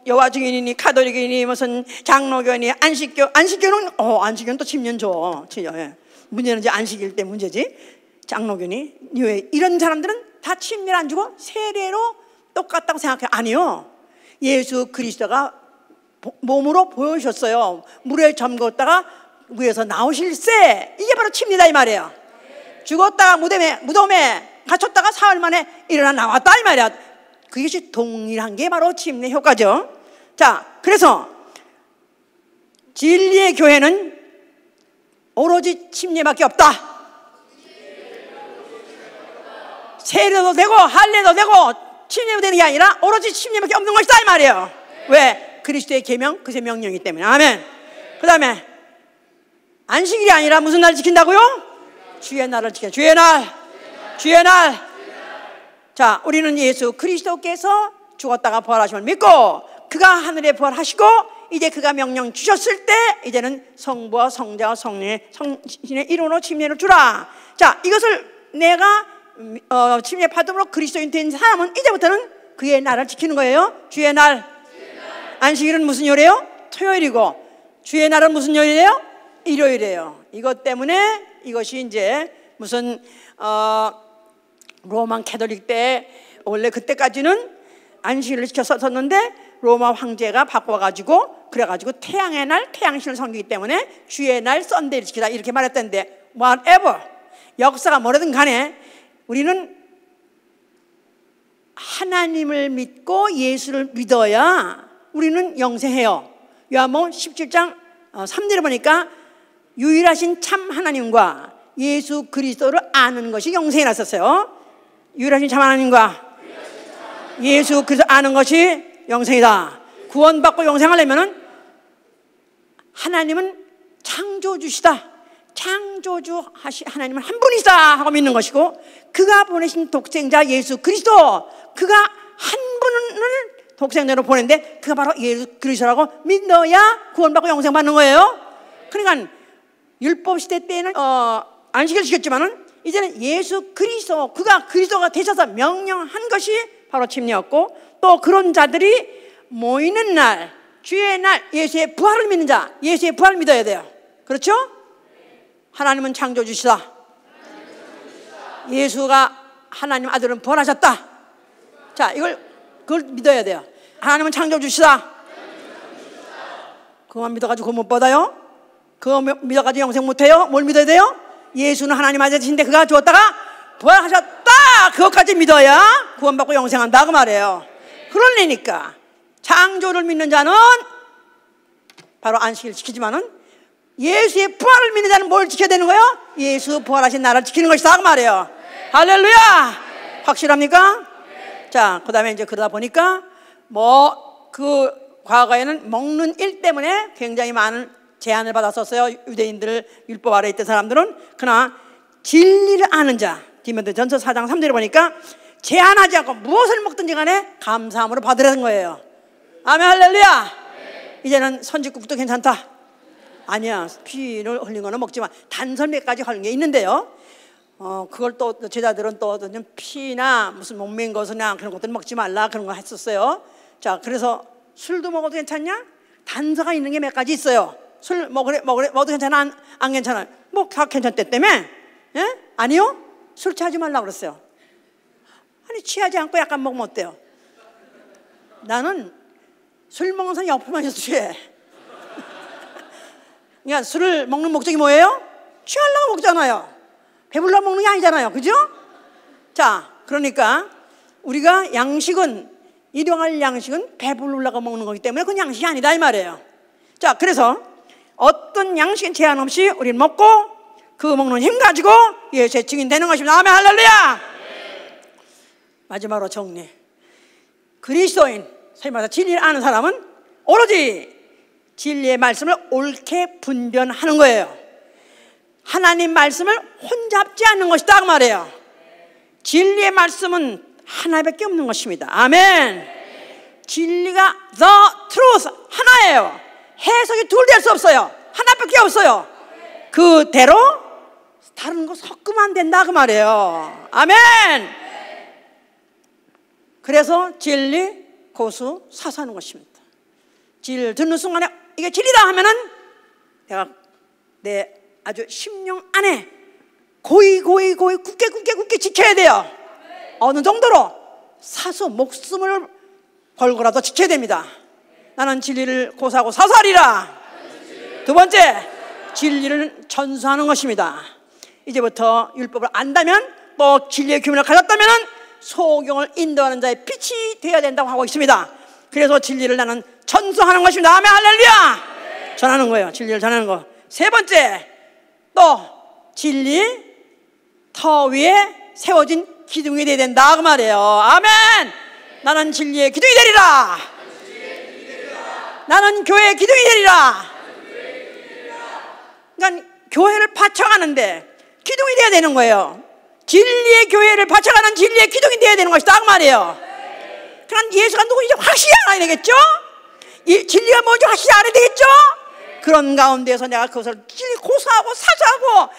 여호와 증인이니 카톨릭이니 무슨 장로교니 안식교는 안식교는 또 침례 줘. 문제는 이제 안식일 때 문제지. 장로교니 뉴에 이런 사람들은 다 침례를 안 주고 세례로 똑같다고 생각해요. 아니요. 예수 그리스도가 몸으로 보여주셨어요. 물에 잠궜다가 위에서 나오실세, 이게 바로 침례다 이 말이에요. 죽었다가 무덤에 갇혔다가 사흘 만에 일어나 나왔다 이 말이야. 그것이 동일한 게 바로 침례 효과죠. 자, 그래서 진리의 교회는 오로지 침례밖에 없다. 세례도 되고 할례도 되고 침례도 되는 게 아니라 오로지 침례밖에 없는 것이다 이 말이에요. 왜? 그리스도의 계명, 그의 명령이기 때문에. 아멘. 그 다음에 안식일이 아니라 무슨 날 지킨다고요? 주의 날을 지켜. 주의 날, 주의 날. 자, 우리는 예수 그리스도께서 죽었다가 부활하심을 믿고 그가 하늘에 부활하시고 이제 그가 명령 주셨을 때 이제는 성부와 성자와 성령의 성신의 이름으로 침례를 주라. 자, 이것을 내가 침례 받음으로 그리스도인 된 사람은 이제부터는 그의 날을 지키는 거예요. 주의 날. 안식일은 무슨 요일이에요? 토요일이고, 주의 날은 무슨 요일이에요? 일요일이에요. 이것 때문에 이것이 이제 무슨 로마 캐톨릭 때 원래 그때까지는 안식일을 지켰었는데 로마 황제가 바꿔가지고 그래가지고 태양의 날 태양신을 섬기기 때문에 주의 날 썬데이를 지키다 이렇게 말했던데, whatever 역사가 뭐라든 간에 우리는 하나님을 믿고 예수를 믿어야 우리는 영생해요. 요한복음 17장 3절에 보니까 유일하신 참 하나님과 예수 그리스도를 아는 것이 영생이라 썼어요. 유일하신 참 하나님과 예수 그리스도 아는 것이 영생이다. 구원받고 영생하려면 하나님은 창조주시다. 창조주 하나님은 한 분이다 하고 믿는 것이고, 그가 보내신 독생자 예수 그리스도, 그가 한 분을 독생자로 보냈는데 그가 바로 예수 그리스도라고 믿어야 구원받고 영생받는 거예요. 그러니까 율법 시대 때는 안식일을 지켰지만은 이제는 예수 그리스도, 그가 그리스도가 되셔서 명령한 것이 바로 침례였고, 또 그런 자들이 모이는 날, 주의 날, 예수의 부활을 믿는 자, 예수의 부활을 믿어야 돼요. 그렇죠? 하나님은 창조주시다. 예수가 하나님 아들은 부활하셨다. 자, 그걸 믿어야 돼요. 하나님은 창조주시다. 그것만 믿어가지고 못 받아요? 그거 믿어가지고 영생 못해요? 뭘 믿어야 돼요? 예수는 하나님 아들이신데 그가 죽었다가 부활하셨다. 그것까지 믿어야 구원받고 영생한다 그 말이에요. 그러니까 창조를 믿는 자는 바로 안식일을 지키지만은 예수의 부활을 믿는 자는 뭘 지켜야 되는 거예요? 예수 부활하신 나를 지키는 것이다 그 말이에요. 할렐루야. 확실합니까? 자, 그 다음에 이제 그러다 보니까 그 과거에는 먹는 일 때문에 굉장히 많은 제한을 받았었어요. 유대인들 율법 아래에 있던 사람들은. 그러나 진리를 아는 자, 디모데전서 4장 3절에 보니까 제한하지 않고 무엇을 먹든지 간에 감사함으로 받으라는 거예요. 아멘. 할렐루야. 이제는 선지국도 괜찮다. 아니야, 피를 흘린 거는 먹지 마. 단선배까지 흘린 게 있는데요. 그걸 또 제자들은 또 피나 무슨 목매인 것이나 그런 것들은 먹지 말라 그런 거 했었어요. 자, 그래서 술도 먹어도 괜찮냐? 단서가 있는 게 몇 가지 있어요. 술 먹어도 괜찮아? 안 괜찮아? 뭐 다 괜찮댔다며? 예? 아니요? 술 취하지 말라 그랬어요. 아니, 취하지 않고 약간 먹으면 어때요? 나는 술 먹는 사람 옆에만 있어도 취해. 그러니까 술을 먹는 목적이 뭐예요? 취하려고 먹잖아요. 배불러 먹는 게 아니잖아요. 그죠? 자, 그러니까 우리가 양식은, 일용할 양식은 배부르려고 먹는 거기 때문에 그건 양식이 아니다 이 말이에요. 자, 그래서 어떤 양식은 제한 없이 우리는 먹고 그 먹는 힘 가지고 예수의 증인 되는 것입니다. 아멘. 할렐루야. 마지막으로 정리. 그리스도인, 소위 말해서 진리를 아는 사람은 오로지 진리의 말씀을 옳게 분별하는 거예요. 하나님 말씀을 혼잡지 않는 것이다 그 말이에요. 진리의 말씀은 하나밖에 없는 것입니다. 아멘. 진리가 the truth 하나예요. 해석이 둘 될 수 없어요. 하나밖에 없어요. 그대로 다른 거 섞으면 안 된다 그 말이에요. 아멘. 그래서 진리 고수 사수하는 것입니다. 진리를 듣는 순간에 이게 진리다 하면은 내가 내 아주 심령 안에 고이 굳게 지켜야 돼요. 어느 정도로? 사수 목숨을 걸고라도 지켜야 됩니다. 나는 진리를 고사하고 사수하리라. 두 번째, 진리를 전수하는 것입니다. 이제부터 율법을 안다면 또 진리의 교훈을 가졌다면 소경을 인도하는 자의 빛이 되어야 된다고 하고 있습니다. 그래서 진리를 나는 전수하는 것입니다. 아멘. 할렐루야. 전하는 거예요. 진리를 전하는 거. 세 번째, 또 진리 터 위에 세워진 기둥이 되어야 된다 그 말이에요. 아멘. 나는 진리의 기둥이 되리라. 나는 교회의 기둥이 되리라. 그러니까 교회를 바쳐가는데 기둥이 되어야 되는 거예요. 진리의 교회를 바쳐가는 진리의 기둥이 되어야 되는 것이다 그 말이에요. 그러니까 예수가 누구인지 확실히 알아야 되겠죠. 이 진리가 뭔지 확실히 알아야 되겠죠. 그런 가운데서 내가 그것을 진리 고수하고 사수하고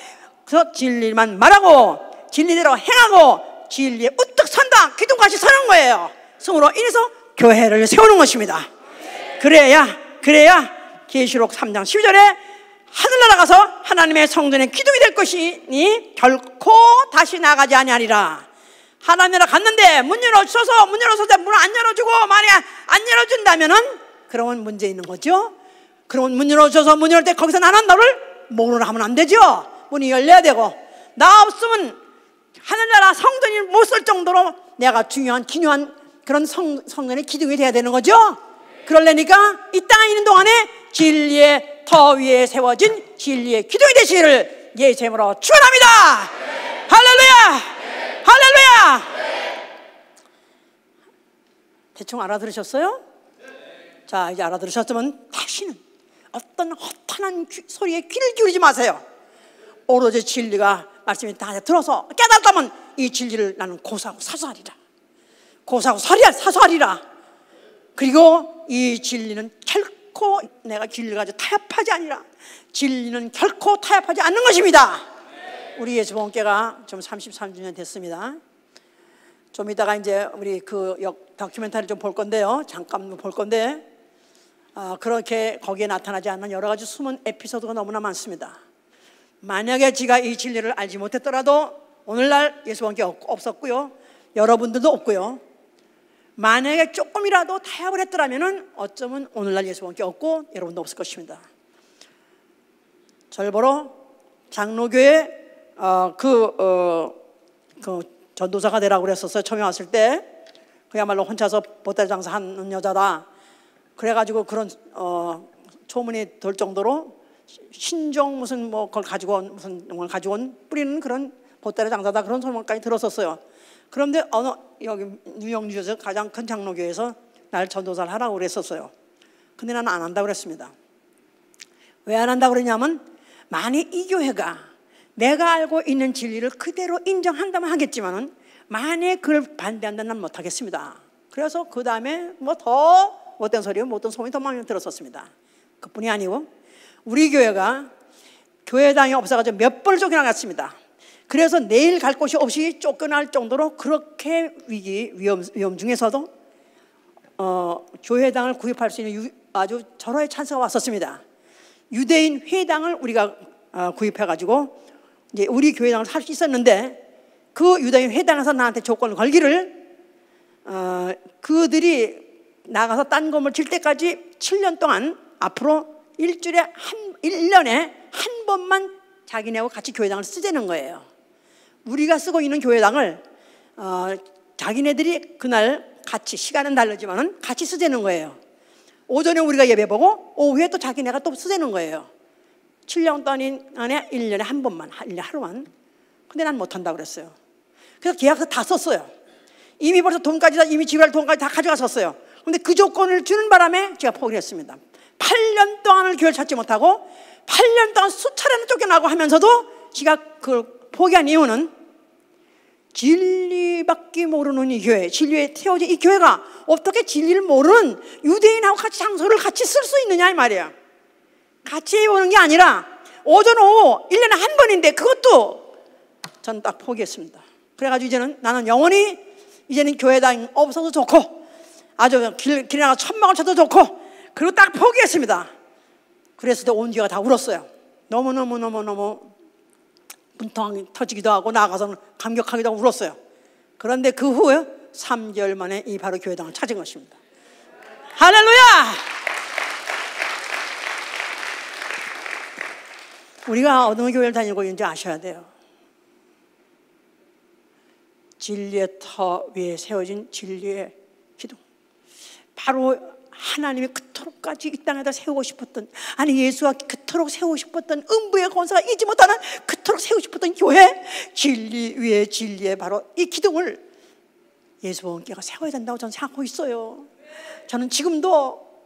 그래서 진리만 말하고 진리대로 행하고 진리에 우뚝 선다. 기둥같이 서는 거예요. 성으로 인해서 교회를 세우는 것입니다. 그래야 계시록 3장 12절에 하늘나라 가서 하나님의 성전의 기둥이 될 것이니 결코 다시 나가지 아니하리라. 하나님 나라 갔는데 문 열어줘서 문 안 열어주고 만약 안 열어준다면은 그러면 문제 있는 거죠. 그러면 문 열어줘서 문 열을 때 거기서 나는 너를 목으로 하면 안 되죠. 문이 열려야 되고 나 없으면 하늘나라 성전이 못 쓸 정도로 내가 중요한 기묘한 그런 성전의 기둥이 돼야 되는 거죠. 그러려니까 이 땅에 있는 동안에 진리의 터 위에 세워진 진리의 기둥이 되시기를 예수의 이름으로 축원합니다. 할렐루야. 할렐루야. 대충 알아들으셨어요? 자, 이제 알아들으셨으면 다시는 어떤 허탄한 소리에 귀를 기울이지 마세요. 오로지 진리가 말씀이 다 들어서 깨달았다면 이 진리를 나는 고사하고 사수하리라. 고사하고 사수하리라. 그리고 이 진리는 결코 내가 진리를 가지고 타협하지 아니라 진리는 결코 타협하지 않는 것입니다. 우리 예수봉교가 좀 33주년 됐습니다. 좀 이따가 이제 우리 그 다큐멘터리 좀 볼 건데요. 잠깐 볼 건데 그렇게 거기에 나타나지 않는 여러 가지 숨은 에피소드가 너무나 많습니다. 만약에 지가 이 진리를 알지 못했더라도 오늘날 예수밖에 없었고요. 여러분들도 없고요. 만약에 조금이라도 타협을 했더라면 어쩌면 오늘날 예수밖에 없고 여러분도 없을 것입니다. 절보로 장로교회 그 전도사가 되라고 그랬었어요. 처음에 왔을 때 그야말로 혼자서 보따리 장사하는 여자다. 그래가지고 그런 소문이 돌 정도로 신종 무슨 뭐 그걸 가지고 온 무슨 걸 가지고 온 뿌리는 그런 보따리 장사다 그런 소문까지 들었었어요. 그런데 어느 여기 뉴욕 뉴저지 가장 큰 장로교회에서 날 전도사를 하라고 그랬었어요. 근데 나는 안 한다고 그랬습니다. 왜 안 한다고 그러냐면 만약 이 교회가 내가 알고 있는 진리를 그대로 인정한다면 하겠지만은 만약 그걸 반대한다면 난 못하겠습니다. 그래서 그 다음에 뭐 더 못된 소리, 못된 소문이 더 많이 들었었습니다. 그뿐이 아니고 우리 교회가 교회당이 없어가지고 몇 번을 쫓겨나갔습니다. 그래서 내일 갈 곳이 없이 쫓겨날 정도로 그렇게 위험 중에서도 교회당을 구입할 수 있는 아주 절호의 찬스가 왔었습니다. 유대인 회당을 우리가 구입해가지고 이제 우리 교회당을 살 수 있었는데 그 유대인 회당에서 나한테 조건을 걸기를 그들이 나가서 딴 건물 칠 때까지 7년 동안 앞으로 1년에 한 번만 자기네하고 같이 교회당을 쓰자는 거예요. 우리가 쓰고 있는 교회당을 자기네들이 그날 같이 시간은 다르지만은 같이 쓰자는 거예요. 오전에 우리가 예배 보고 오후에 또 자기네가 또 쓰자는 거예요. 7년 동안 안에 1년에 한 번만, 1년에 하루만. 근데 난 못한다고 그랬어요. 그래서 계약서 다 썼어요. 이미 벌써 돈까지 다, 이미 집에 돈까지 다 가져갔었어요. 근데 그 조건을 주는 바람에 제가 포기를 했습니다. 8년 동안을 교회를 찾지 못하고 8년 동안 수차례는 쫓겨나고 하면서도 제가 그걸 포기한 이유는 진리밖에 모르는 이 교회, 진리에 태워진 이 교회가 어떻게 진리를 모르는 유대인하고 같이 장소를 같이 쓸 수 있느냐 이 말이에요. 같이 오는 게 아니라 오전 오후 1년에 한 번인데 그것도 전 딱 포기했습니다. 그래가지고 이제는 나는 영원히 이제는 교회당 없어도 좋고 아주 길에 나가 천막을 쳐도 좋고 그리고 딱 포기했습니다. 그래서 온 교회가 다 울었어요. 너무너무 분통이 터지기도 하고 나가서는 감격하기도 하고 울었어요. 그런데 그 후에 3개월 만에 이 바로 교회당을 찾은 것입니다. 할렐루야! 우리가 어느 교회를 다니고 있는지 아셔야 돼요. 진리의 터 위에 세워진 진리의 기둥. 바로 하나님이 그토록까지 이 땅에다 세우고 싶었던, 아니 예수가 그토록 세우고 싶었던 음부의 권세가 잊지 못하는 그토록 세우고 싶었던 교회, 진리 위에 진리의 바로 이 기둥을 예수님께가 세워야 된다고 저는 생각하고 있어요. 저는 지금도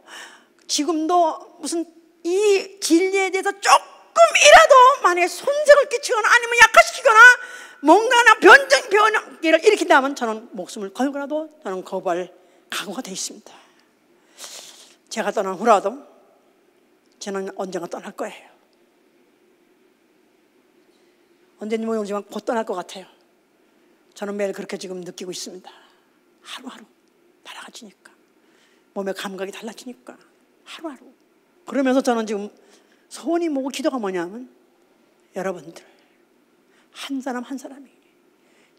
무슨 이 진리에 대해서 조금이라도 만약에 손색을 끼치거나 아니면 약화시키거나 뭔가나 변형을 일으킨다면 저는 목숨을 걸고라도 저는 거부할 각오가 되어 있습니다. 제가 떠난 후라도 저는 언젠가 떠날 거예요. 언제인지 모르지만 곧 떠날 것 같아요. 저는 매일 그렇게 지금 느끼고 있습니다. 하루하루 달라지니까, 몸의 감각이 달라지니까 하루하루. 그러면서 저는 지금 소원이 뭐고 기도가 뭐냐면 여러분들 한 사람 한 사람이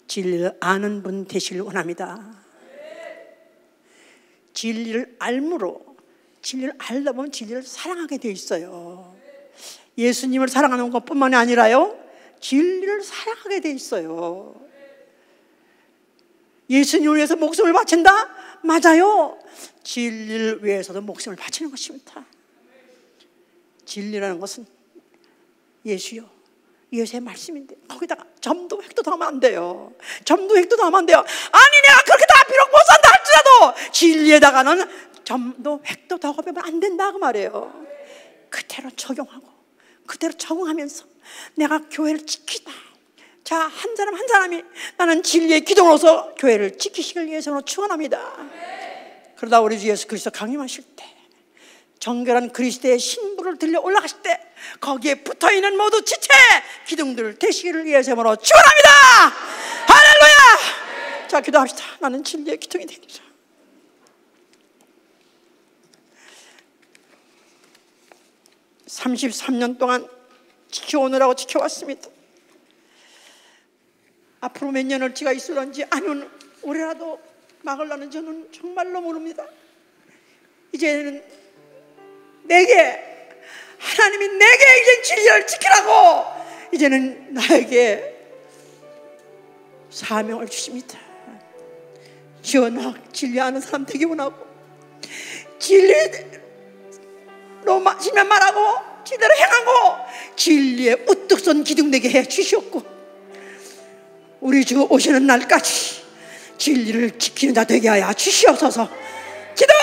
진리를 아는 분 되시길 원합니다. 진리를 알므로, 진리를 알다 보면 진리를 사랑하게 돼 있어요. 예수님을 사랑하는 것뿐만이 아니라요, 진리를 사랑하게 돼 있어요. 예수님을 위해서 목숨을 바친다? 맞아요. 진리를 위해서도 목숨을 바치는 것입니다. 진리라는 것은 예수요, 예수의 말씀인데 거기다가 점도 획도 더하면 안 돼요. 점도 획도 더하면 안 돼요. 아니 내가 그렇게 다 비록 못 산다 할지라도 진리에다가는 점도 획도 더하면 안 된다 그 말이에요. 그대로 적용하고 그대로 적응하면서 내가 교회를 지키다. 자, 한 사람 한 사람이 나는 진리의 기둥으로서 교회를 지키시길 위해서 축원합니다. 그러다 우리 주 예수 그리스도 강림하실 때 정결한 그리스도의 신부를 들려 올라가실 때 거기에 붙어있는 모두 지체 기둥들 되시기를 위해서 축원합니다. 할렐루야. 자, 기도합시다. 나는 진리의 기둥이 되리라. (33년) 동안 지켜오느라고 지켜왔습니다. 앞으로 몇 년을 제가 있을런지 아니면 올해라도 막을라는 저는 정말로 모릅니다. 이제는 하나님이 내게 이제 진리를 지키라고 이제는 나에게 사명을 주십니다. 지어나 진리하는 사람 되기 원하고 진리로 마시면 말하고 말씀대로 행하고 진리에 우뚝 선 기둥 되게 해 주셨고, 우리 주 오시는 날까지 진리를 지키는 자 되게 하여 주시옵소서. 기도